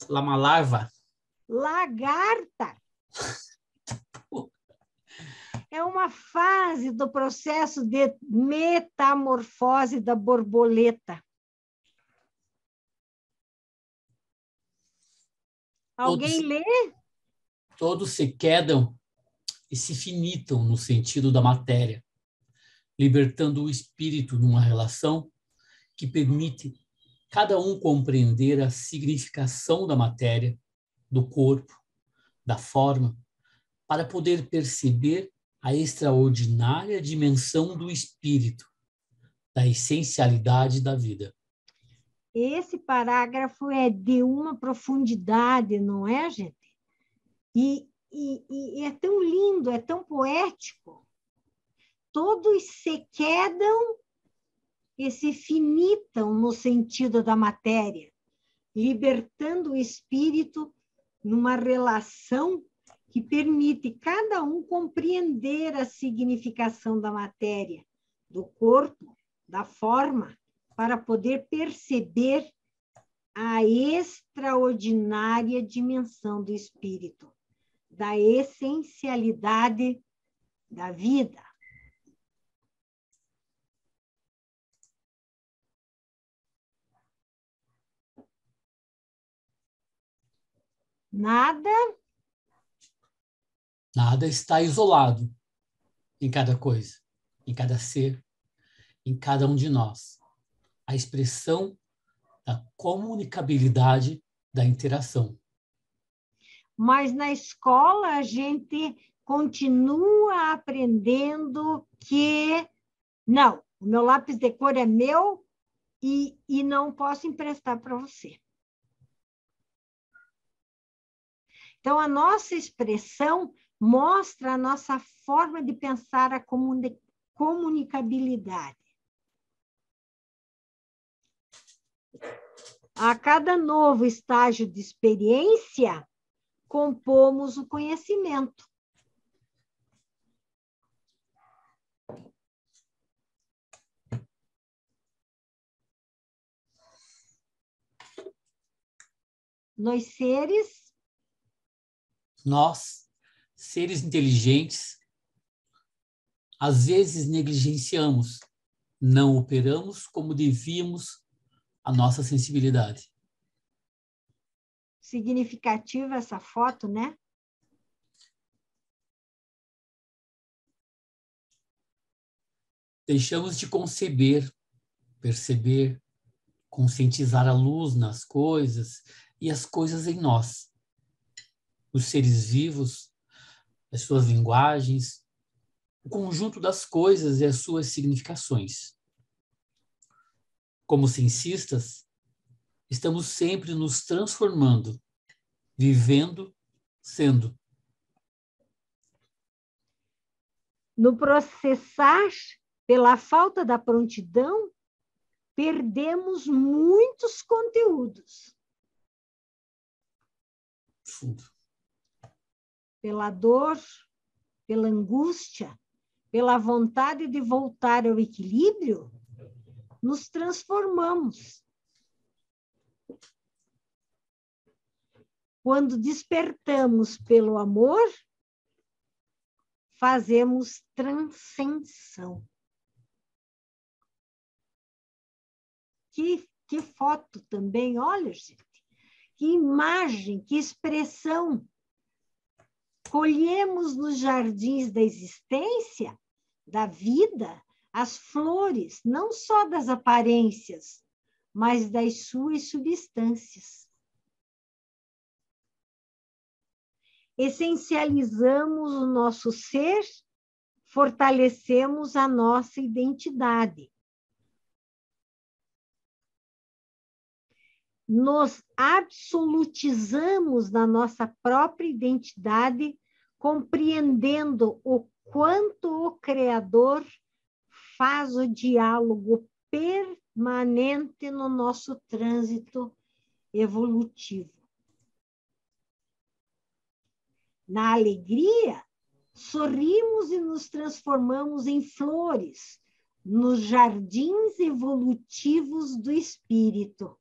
Uma larva. lagarta. É uma fase do processo de metamorfose da borboleta. Alguém lê? Todos se quedam e se finitam no sentido da matéria, libertando o espírito numa relação que permite cada um compreender a significação da matéria, do corpo, da forma, para poder perceber a extraordinária dimensão do espírito, da essencialidade da vida. Esse parágrafo é de uma profundidade, não é, gente? E é tão lindo, é tão poético. Todos se quedam e se finitam no sentido da matéria, libertando o espírito numa relação que permite cada um compreender a significação da matéria, do corpo, da forma, para poder perceber a extraordinária dimensão do espírito, da essencialidade da vida. Nada está isolado em cada coisa, em cada ser, em cada um de nós. A expressão da comunicabilidade da interação. Mas na escola a gente continua aprendendo que não, o meu lápis de cor é meu e não posso emprestar para você. Então, a nossa expressão mostra a nossa forma de pensar a comunicabilidade. A cada novo estágio de experiência, compomos o conhecimento. Nós seres Nós, seres inteligentes, às vezes negligenciamos, não operamos como devíamos a nossa sensibilidade. Significativa essa foto, né? Deixamos de conceber, perceber, conscientizar a luz nas coisas e as coisas em nós. Os seres vivos, as suas linguagens, o conjunto das coisas e as suas significações. Como cientistas, estamos sempre nos transformando, vivendo, sendo. No processar, pela falta da prontidão, perdemos muitos conteúdos. Fundo. Pela dor, pela angústia, pela vontade de voltar ao equilíbrio, nos transformamos. Quando despertamos pelo amor, fazemos transcensão. Que foto também, olha, gente. Que imagem, que expressão. Colhemos nos jardins da existência, da vida, as flores, não só das aparências, mas das suas substâncias. Essencializamos o nosso ser, fortalecemos a nossa identidade. Nos absolutizamos na nossa própria identidade, compreendendo o quanto o Criador faz o diálogo permanente no nosso trânsito evolutivo. Na alegria, sorrimos e nos transformamos em flores, nos jardins evolutivos do espírito.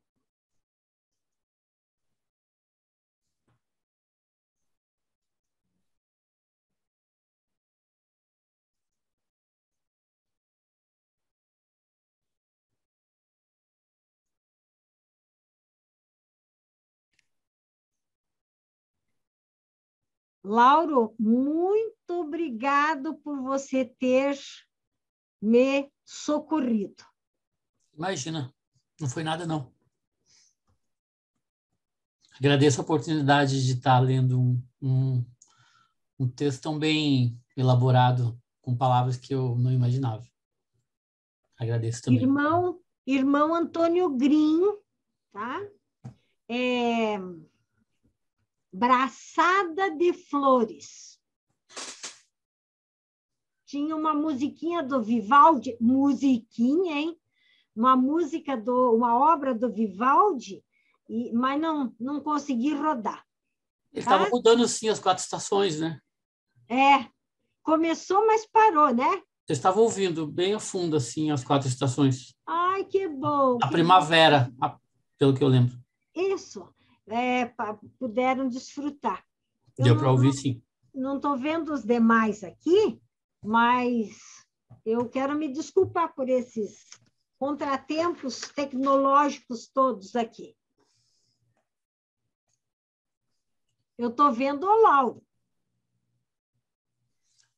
Lauro, muito obrigado por você ter me socorrido. Imagina, não foi nada, não. Agradeço a oportunidade de estar lendo um texto tão bem elaborado, com palavras que eu não imaginava. Agradeço também. Irmão Antônio Green, tá? Braçada de Flores. Tinha uma musiquinha do Vivaldi, musiquinha, hein? Uma obra do Vivaldi, mas não consegui rodar. Ele estava mudando, sim, as 4 estações, né? Começou, mas parou, né? Você estava ouvindo bem a fundo, assim, as 4 estações. Ai, que bom! A primavera, pelo que eu lembro. Isso. Puderam desfrutar. Deu para ouvir, sim. Não estou vendo os demais aqui, mas eu quero me desculpar por esses contratempos tecnológicos todos aqui. Eu estou vendo o Lauro.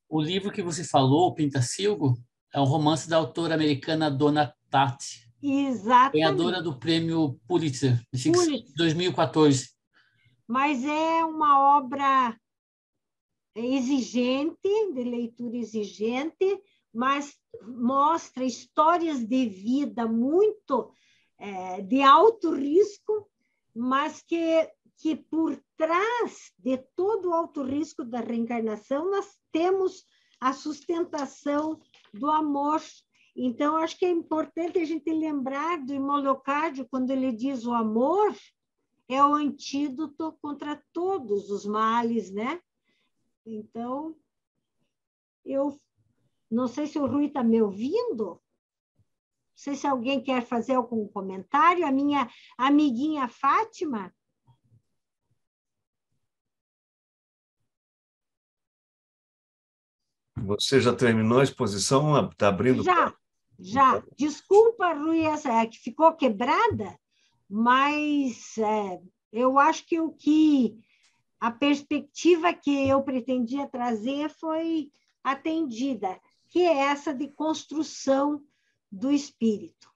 O livro que você falou, O Pintacilgo, é um romance da autora americana Donna Tartt. Exatamente. Ganhadora do prêmio Pulitzer, de 2014. Mas é uma obra exigente, de leitura exigente, mas mostra histórias de vida muito de alto risco, mas que por trás de todo o alto risco da reencarnação, nós temos a sustentação do amor. Então, acho que é importante a gente lembrar do irmão Leocádio, quando ele diz o amor é o antídoto contra todos os males, né? Então, eu não sei se o Rui está me ouvindo, não sei se alguém quer fazer algum comentário, a minha amiguinha Fátima. Você já terminou a exposição? Está abrindo? Já. Desculpa, Rui, essa que ficou quebrada, mas eu acho que a perspectiva que eu pretendia trazer foi atendida, que é essa de construção do espírito.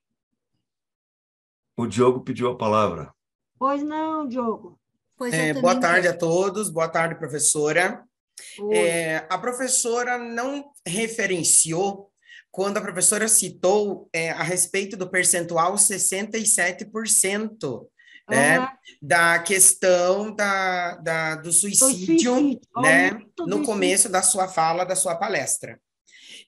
O Diogo pediu a palavra. Pois não, Diogo? Pois eu também Boa tarde quero. a todos, boa tarde, professora. Oi. A professora não referenciou quando a professora citou a respeito do percentual 67%, né, da questão do suicídio, né, no começo da sua fala, da sua palestra.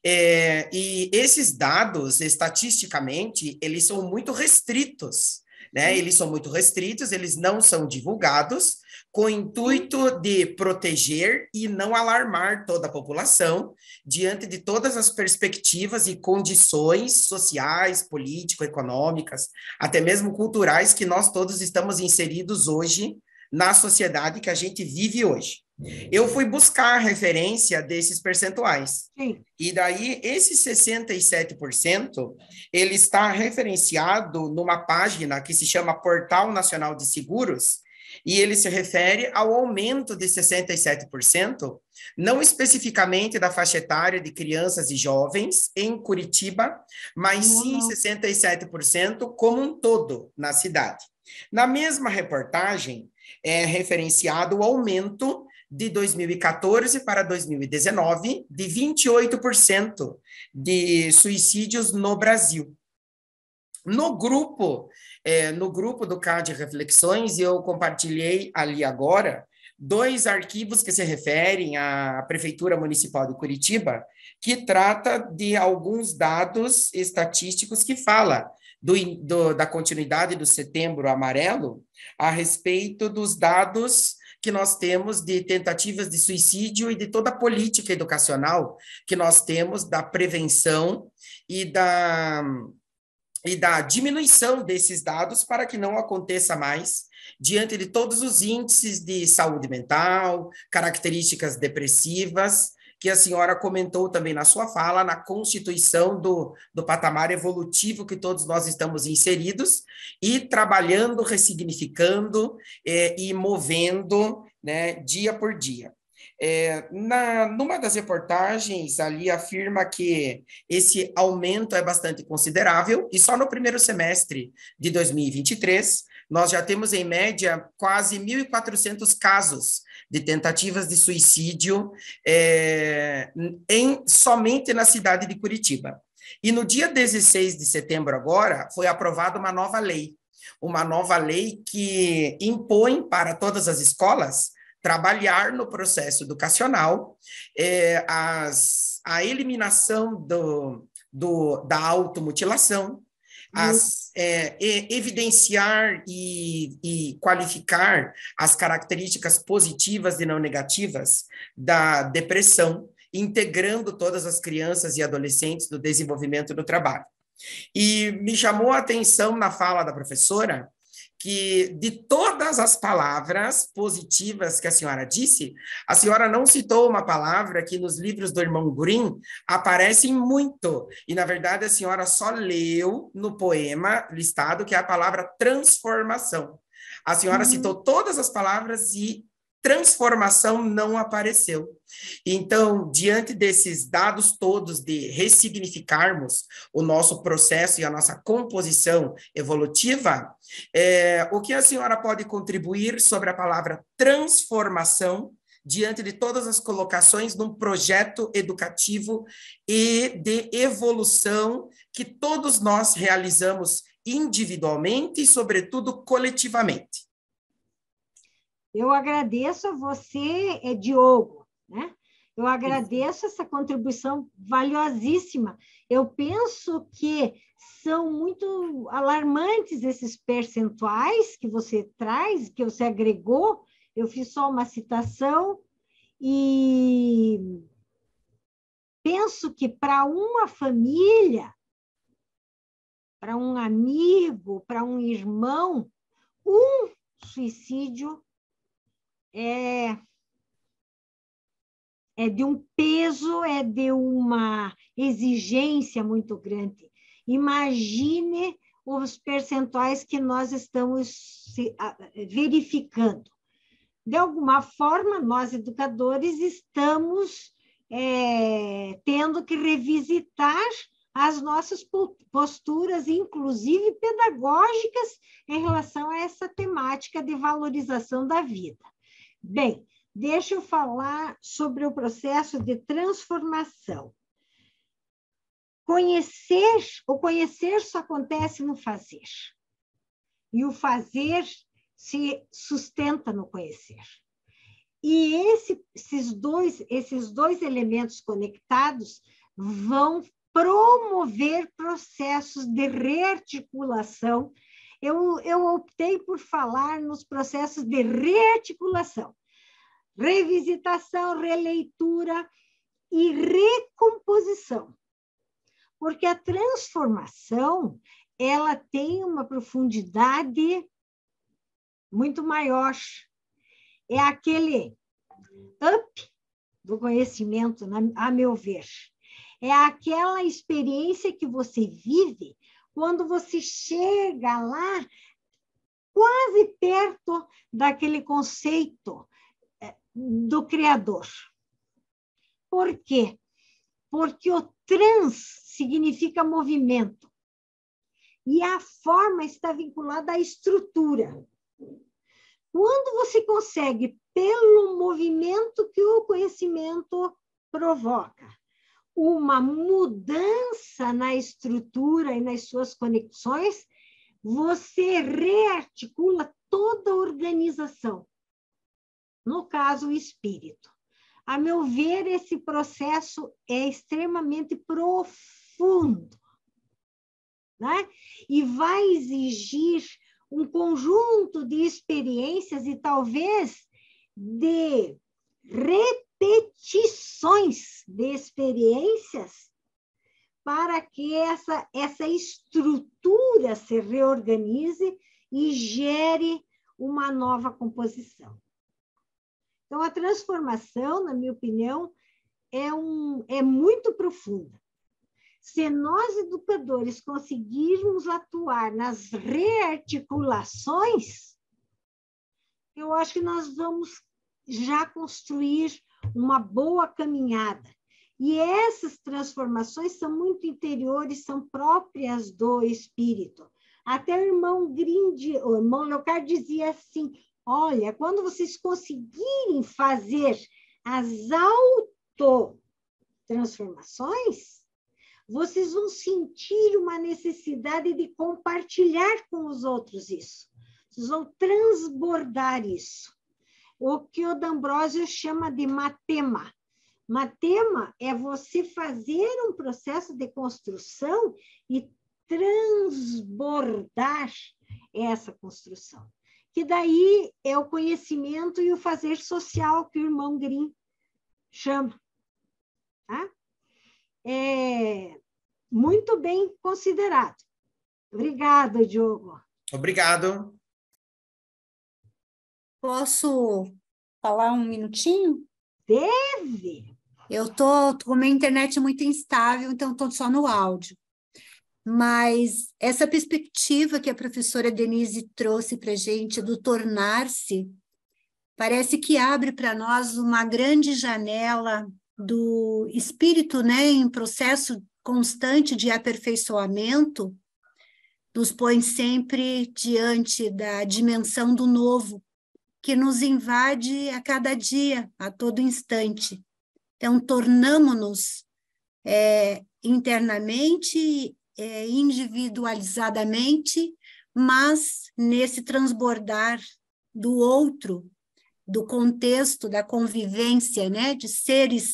E esses dados, estatisticamente, eles são muito restritos, né? Eles são muito restritos, eles não são divulgados, com o intuito de proteger e não alarmar toda a população diante de todas as perspectivas e condições sociais, político-econômicas, até mesmo culturais que nós todos estamos inseridos hoje na sociedade que a gente vive hoje. Eu fui buscar a referência desses percentuais. Sim. E daí, esse 67%, ele está referenciado numa página que se chama Portal Nacional de Seguros, e ele se refere ao aumento de 67%, não especificamente da faixa etária de crianças e jovens em Curitiba, mas sim 67% como um todo na cidade. Na mesma reportagem, é referenciado o aumento de 2014 para 2019 de 28% de suicídios no Brasil. No grupo do CAD Reflexões, eu compartilhei ali agora 2 arquivos que se referem à Prefeitura Municipal de Curitiba, que trata de alguns dados estatísticos que fala da continuidade do Setembro Amarelo a respeito dos dados que nós temos de tentativas de suicídio e de toda a política educacional que nós temos da prevenção e da diminuição desses dados para que não aconteça mais diante de todos os índices de saúde mental, características depressivas, que a senhora comentou também na sua fala, na constituição do patamar evolutivo que todos nós estamos inseridos, e trabalhando, ressignificando e movendo, né, dia por dia. Numa das reportagens, ali afirma que esse aumento é bastante considerável, e só no primeiro semestre de 2023, nós já temos, em média, quase 1.400 casos de tentativas de suicídio somente na cidade de Curitiba. E no dia 16 de setembro agora, foi aprovada uma nova lei que impõe para todas as escolas trabalhar no processo educacional a eliminação da automutilação, evidenciar e qualificar as características positivas e não negativas da depressão, integrando todas as crianças e adolescentes no desenvolvimento do trabalho. E me chamou a atenção na fala da professora que, de todas as palavras positivas que a senhora disse, a senhora não citou uma palavra que nos livros do irmão Grimm aparecem muito, e na verdade a senhora só leu no poema listado, que é a palavra transformação. A senhora citou todas as palavras e transformação não apareceu. Então, diante desses dados todos de ressignificarmos o nosso processo e a nossa composição evolutiva, o que a senhora pode contribuir sobre a palavra transformação diante de todas as colocações num projeto educativo e de evolução que todos nós realizamos individualmente e, sobretudo, coletivamente? Eu agradeço a você, Diogo, né? Eu agradeço essa contribuição valiosíssima. Eu penso que são muito alarmantes esses percentuais que você traz, que você agregou. Eu fiz só uma citação e penso que para uma família, para um amigo, para um irmão, um suicídio é é de um peso, é de uma exigência muito grande. Imagine os percentuais que nós estamos verificando. De alguma forma, nós, educadores, estamos tendo que revisitar as nossas posturas, inclusive pedagógicas, em relação a essa temática de valorização da vida. Bem, deixa eu falar sobre o processo de transformação. O conhecer só acontece no fazer. E o fazer se sustenta no conhecer. E esses dois elementos conectados vão promover processos de rearticulação. Eu optei por falar nos processos de rearticulação, revisitação, releitura e recomposição. Porque a transformação, ela tem uma profundidade muito maior. É aquele up do conhecimento, a meu ver. É aquela experiência que você vive quando você chega lá, quase perto daquele conceito do Criador. Por quê? Porque o trans significa movimento. E a forma está vinculada à estrutura. Quando você consegue, pelo movimento que o conhecimento provoca, uma mudança na estrutura e nas suas conexões, você rearticula toda a organização. No caso, o espírito. A meu ver, esse processo é extremamente profundo, né? E vai exigir um conjunto de experiências e talvez de repetições de experiências para que essa estrutura se reorganize e gere uma nova composição. Então, a transformação, na minha opinião, é muito profunda. Se nós, educadores, conseguirmos atuar nas rearticulações, eu acho que nós vamos já construir uma boa caminhada. E essas transformações são muito interiores, são próprias do espírito. Até o irmão Leocádio dizia assim, olha, quando vocês conseguirem fazer as autotransformações, vocês vão sentir uma necessidade de compartilhar com os outros isso. Vocês vão transbordar isso. O que o D'Ambrosio chama de matema. Matema é você fazer um processo de construção e transbordar essa construção. Que daí é o conhecimento e o fazer social que o irmão Grimm chama. Tá? Muito bem considerado. Obrigada, Diogo. Obrigado. Posso falar um minutinho? Deve. Eu tô com a minha internet muito instável, então estou só no áudio. Mas essa perspectiva que a professora Denise trouxe para a gente do tornar-se, parece que abre para nós uma grande janela do espírito, né, em processo constante de aperfeiçoamento, nos põe sempre diante da dimensão do novo, que nos invade a cada dia, a todo instante. Então, tornamo-nos internamente, individualizadamente, mas nesse transbordar do outro, do contexto, da convivência, né, de seres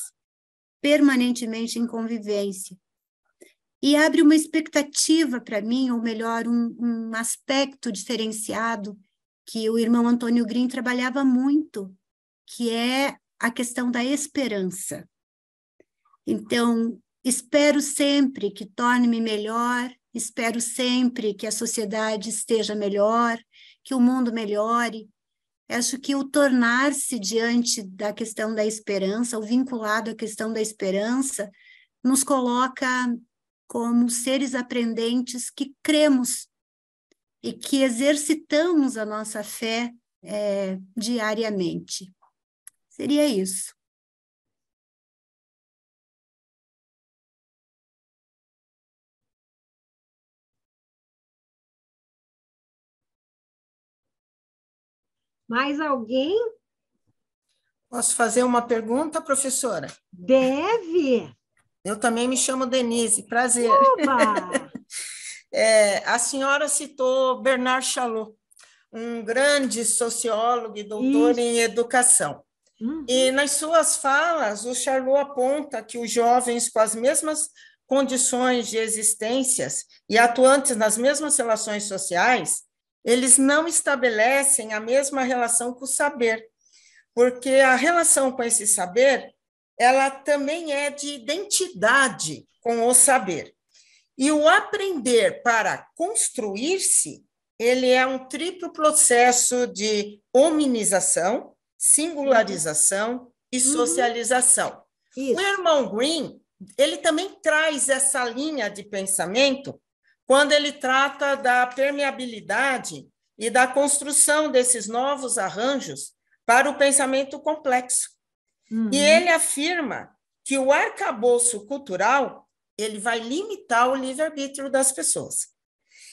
permanentemente em convivência. E abre uma expectativa para mim, ou melhor, um aspecto diferenciado que o irmão Antônio Grimm trabalhava muito, que é a questão da esperança. Então, espero sempre que torne-me melhor, espero sempre que a sociedade esteja melhor, que o mundo melhore, Acho que o tornar-se diante da questão da esperança, o vinculado à questão da esperança, nos coloca como seres aprendentes que cremos e que exercitamos a nossa fé diariamente. Seria isso. Mais alguém? Posso fazer uma pergunta, professora? Deve. Eu também me chamo Denise, prazer. Oba! A senhora citou Bernard Chalot, um grande sociólogo e doutor em educação. Uhum. E nas suas falas, o Chalot aponta que os jovens com as mesmas condições de existências e atuantes nas mesmas relações sociais, eles não estabelecem a mesma relação com o saber, porque a relação com esse saber, ela também é de identidade com o saber. E o aprender para construir-se, ele é um triplo processo de hominização, singularização e socialização. Isso. O irmão Green, ele também traz essa linha de pensamento quando ele trata da permeabilidade e da construção desses novos arranjos para o pensamento complexo. E ele afirma que o arcabouço cultural ele vai limitar o livre-arbítrio das pessoas.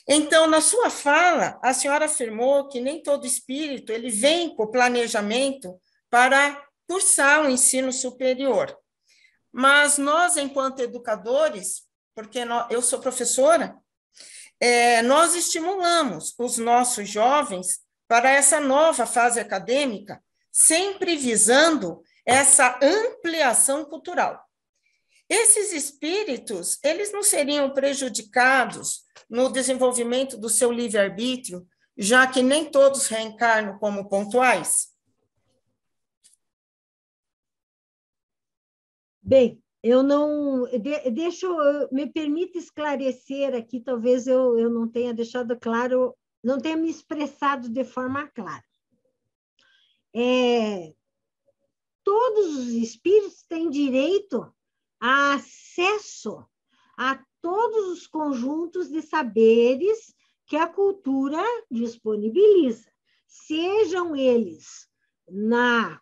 Então, na sua fala, a senhora afirmou que nem todo espírito ele vem com o planejamento para cursar o ensino superior. Mas nós, enquanto educadores, porque eu sou professora, nós estimulamos os nossos jovens para essa nova fase acadêmica, sempre visando essa ampliação cultural. Esses espíritos, eles não seriam prejudicados no desenvolvimento do seu livre-arbítrio, já que nem todos reencarnam como pontuais? Bem, eu não... me permita esclarecer aqui, talvez eu não tenha deixado claro, não tenha me expressado de forma clara. Todos os espíritos têm direito a acesso a todos os conjuntos de saberes que a cultura disponibiliza, sejam eles na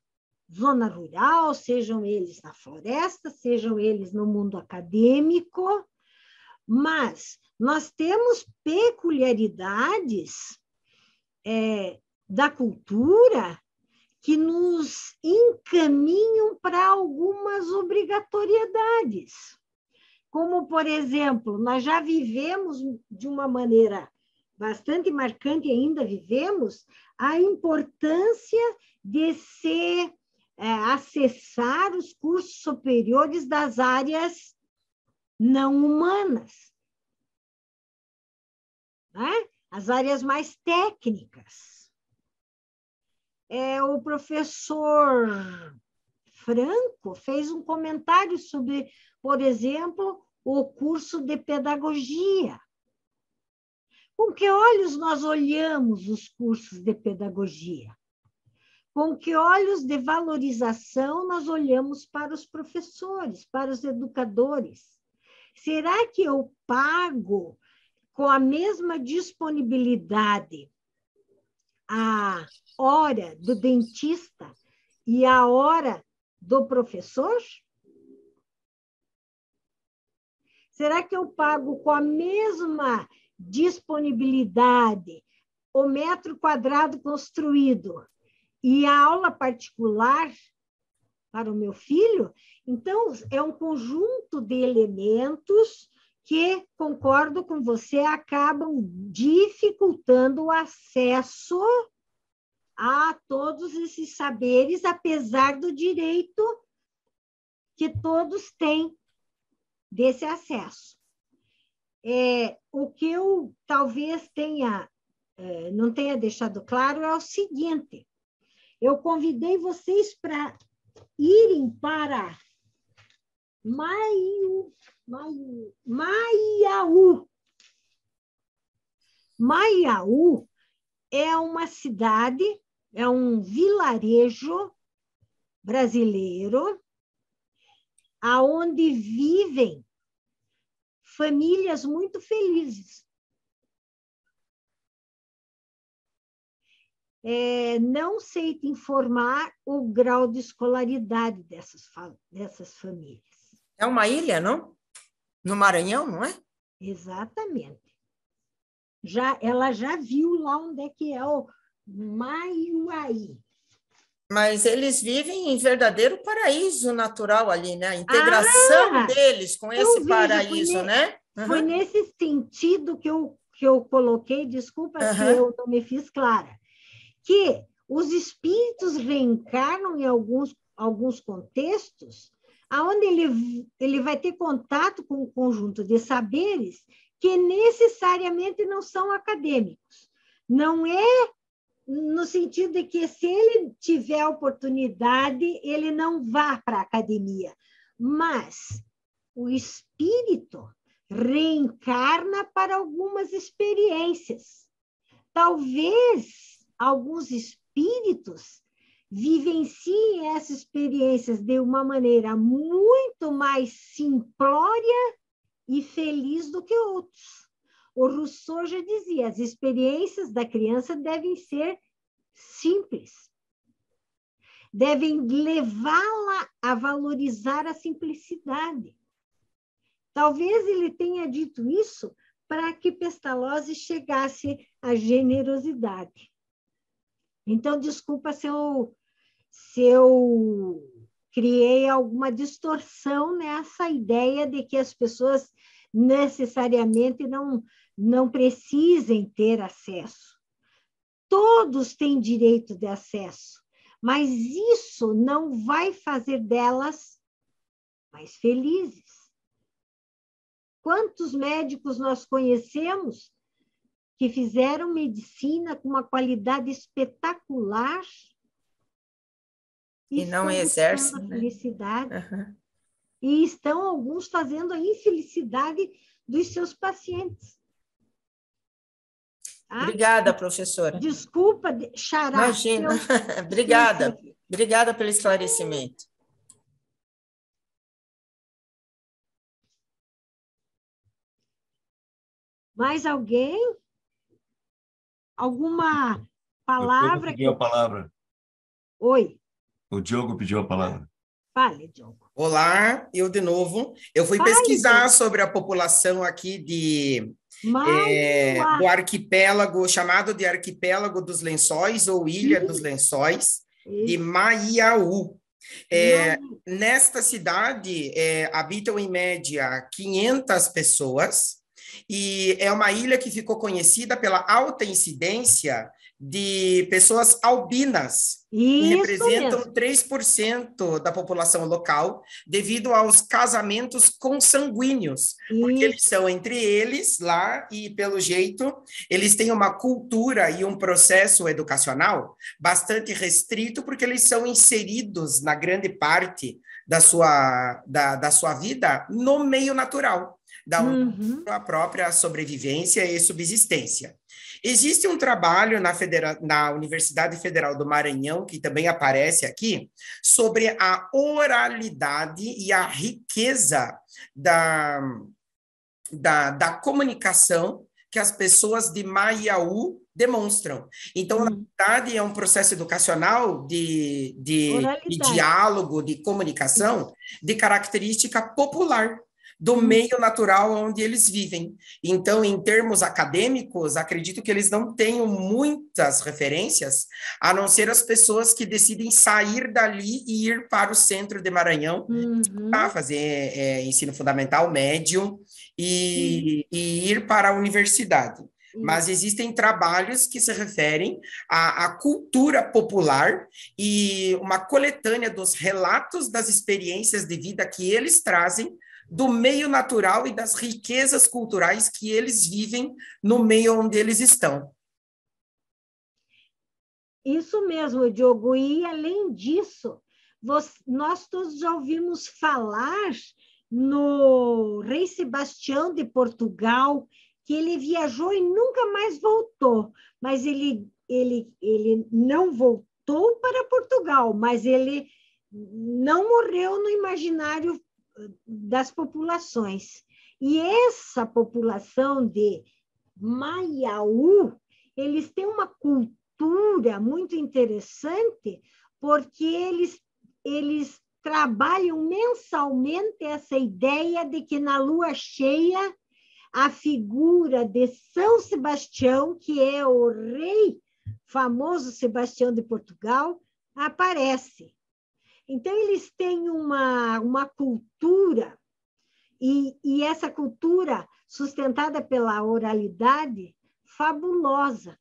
zona rural, sejam eles na floresta, sejam eles no mundo acadêmico, mas nós temos peculiaridades da cultura que nos encaminham para algumas obrigatoriedades. Como, por exemplo, nós já vivemos de uma maneira bastante marcante, ainda vivemos, a importância de acessar os cursos superiores das áreas não humanas, né? As áreas mais técnicas. O professor Franco fez um comentário sobre, por exemplo, o curso de pedagogia. Com que olhos nós olhamos os cursos de pedagogia? Com que olhos de valorização nós olhamos para os professores, para os educadores? Será que eu pago com a mesma disponibilidade a hora do dentista e a hora do professor? Será que eu pago com a mesma disponibilidade o metro quadrado construído e a aula particular para o meu filho? Então, é um conjunto de elementos que, concordo com você, acabam dificultando o acesso a todos esses saberes, apesar do direito que todos têm desse acesso. O que eu talvez não tenha deixado claro é o seguinte: eu convidei vocês para irem para Maiaú. Maiaú é uma cidade é um vilarejo brasileiro aonde vivem famílias muito felizes. Não sei te informar o grau de escolaridade dessas famílias. É uma ilha, não? No Maranhão, não é? Exatamente. Ela já viu lá onde é que é o Maiuaí. Mas eles vivem em verdadeiro paraíso natural ali, né? A integração deles com esse paraíso, né? Foi nesse sentido que eu coloquei, desculpa se eu não me fiz clara, que os espíritos reencarnam em alguns contextos, onde ele vai ter contato com um conjunto de saberes que necessariamente não são acadêmicos. Não é no sentido de que, se ele tiver a oportunidade, ele não vá para a academia, mas o espírito reencarna para algumas experiências. Talvez alguns espíritos vivenciem essas experiências de uma maneira muito mais simplória e feliz do que outros. O Rousseau já dizia, as experiências da criança devem ser simples, devem levá-la a valorizar a simplicidade. Talvez ele tenha dito isso para que Pestalozzi chegasse à generosidade. Então, desculpa se eu criei alguma distorção nessa ideia de que as pessoas necessariamente não precisem ter acesso. Todos têm direito de acesso, mas isso não vai fazer delas mais felizes. Quantos médicos nós conhecemos que fizeram medicina com uma qualidade espetacular e não exercem, né? Felicidade. E estão alguns fazendo a infelicidade dos seus pacientes. Tá? Obrigada, professora. Desculpa, Xará. Imagina. Obrigada pelo esclarecimento. Mais alguém? Alguma palavra? O Diogo pediu a palavra. Oi. O Diogo pediu a palavra. Fale, Diogo. Olá, eu de novo. Eu fui pesquisar sobre a população aqui do arquipélago, chamado de Arquipélago dos Lençóis, ou Ilha dos Lençóis, de Maiaú. Nesta cidade, habitam em média 500 pessoas, e é uma ilha que ficou conhecida pela alta incidência de pessoas albinas, que representam 3% da população local, devido aos casamentos consanguíneos, porque eles são entre eles lá, e pelo jeito eles têm uma cultura e um processo educacional bastante restrito, porque eles são inseridos na grande parte da sua vida no meio natural, da própria sobrevivência e subsistência. Existe um trabalho na Universidade Federal do Maranhão, que também aparece aqui, sobre a oralidade e a riqueza da comunicação que as pessoas de Maiaú demonstram. Então, na verdade, é um processo educacional de diálogo, de comunicação, de característica popular, do meio natural onde eles vivem. Então, em termos acadêmicos, acredito que eles não tenham muitas referências, a não ser as pessoas que decidem sair dali e ir para o centro de Maranhão, para fazer ensino fundamental, médio, e ir para a universidade. Mas existem trabalhos que se referem à cultura popular e uma coletânea dos relatos das experiências de vida que eles trazem do meio natural e das riquezas culturais que eles vivem no meio onde eles estão. Isso mesmo, Diogo. E, além disso, nós todos já ouvimos falar no rei Sebastião de Portugal, que ele viajou e nunca mais voltou, mas ele ele não voltou para Portugal, mas ele não morreu no imaginário das populações. E essa população de Maiaú, eles têm uma cultura muito interessante, porque eles trabalham mensalmente essa ideia de que na lua cheia a figura de São Sebastião, que é o rei famoso Sebastião de Portugal, aparece. Então, eles têm uma cultura, e essa cultura sustentada pela oralidade, fabulosa.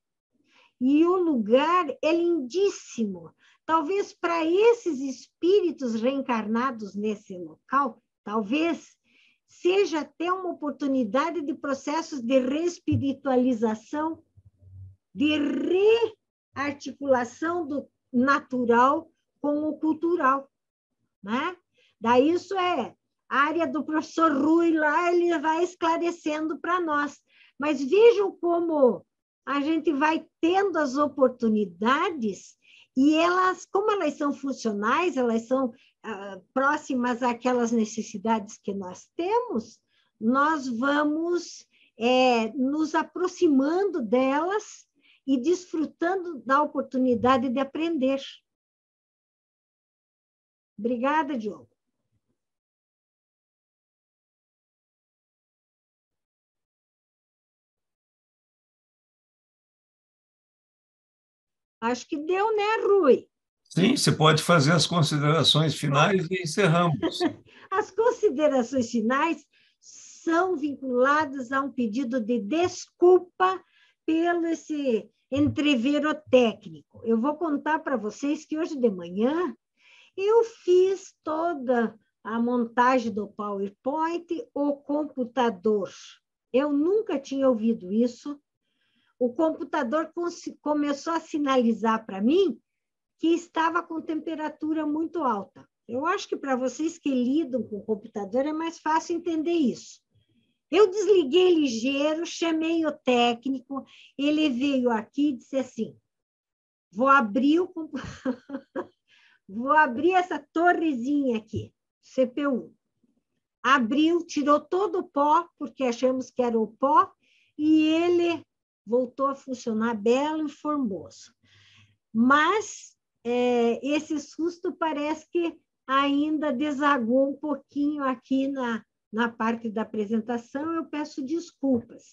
E o lugar é lindíssimo. Talvez para esses espíritos reencarnados nesse local, talvez seja até uma oportunidade de processos de reespiritualização, de rearticulação do natural com o cultural, né? Daí isso é a área do professor Rui lá, ele vai esclarecendo para nós. Mas vejam como a gente vai tendo as oportunidades e elas, como elas são funcionais, elas são próximas àquelas necessidades que nós temos, nós vamos nos aproximando delas e desfrutando da oportunidade de aprender. Obrigada, Diogo. Acho que deu, né, Rui? Sim, você pode fazer as considerações finais e encerramos. As considerações finais são vinculadas a um pedido de desculpa pelo esse entrevero técnico. Eu vou contar para vocês que hoje de manhã eu fiz toda a montagem do PowerPoint, o computador. Eu nunca tinha ouvido isso. O computador começou a sinalizar para mim que estava com temperatura muito alta. Eu acho que para vocês que lidam com o computador é mais fácil entender isso. Eu desliguei ligeiro, chamei o técnico, ele veio aqui e disse assim, vou abrir essa torrezinha aqui, CPU. Abriu, tirou todo o pó, porque achamos que era o pó, e ele voltou a funcionar belo e formoso. Mas esse susto parece que ainda desagou um pouquinho aqui na parte da apresentação, eu peço desculpas.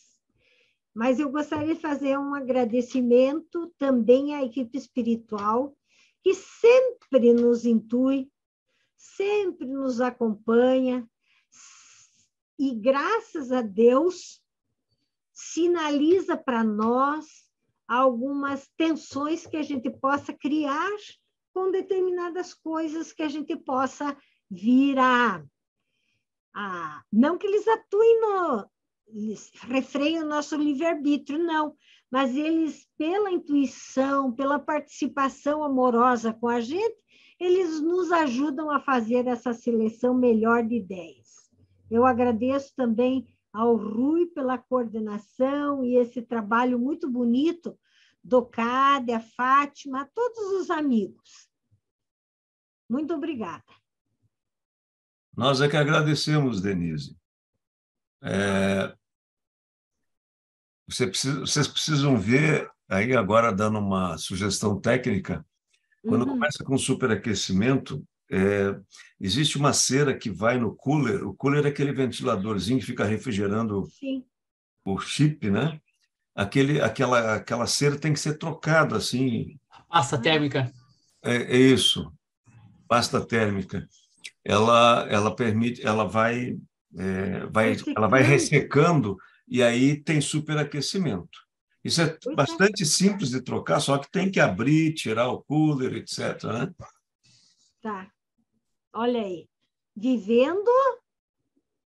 Mas eu gostaria de fazer um agradecimento também à equipe espiritual, que sempre nos intui, sempre nos acompanha, e graças a Deus sinaliza para nós algumas tensões que a gente possa criar com determinadas coisas que a gente possa vir não que eles atuem eles refreiem o nosso livre-arbítrio, não, mas eles, pela intuição, pela participação amorosa com a gente, eles nos ajudam a fazer essa seleção melhor de ideias. Eu agradeço também ao Rui pela coordenação e esse trabalho muito bonito do Cade, a Fátima, a todos os amigos. Muito obrigada. Nós é que agradecemos, Denise. Vocês precisam ver, aí agora dando uma sugestão técnica, quando começa com superaquecimento, existe uma cera que vai no cooler, o cooler é aquele ventiladorzinho que fica refrigerando Sim. o chip, né? Aquela cera tem que ser trocada, assim. Pasta térmica. É isso, pasta térmica. Ela permite, ela vai ressecando e aí tem superaquecimento. Isso é bastante simples de trocar, só que tem que abrir, tirar o cooler, etc. Né? Tá. Olha aí. Vivendo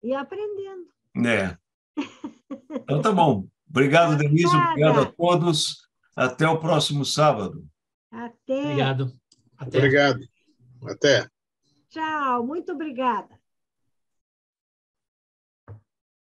e aprendendo. Então tá bom. Obrigado, Denise. Obrigado a todos. Até o próximo sábado. Até. Obrigado. Até. Obrigado. Até. Tchau. Muito obrigada.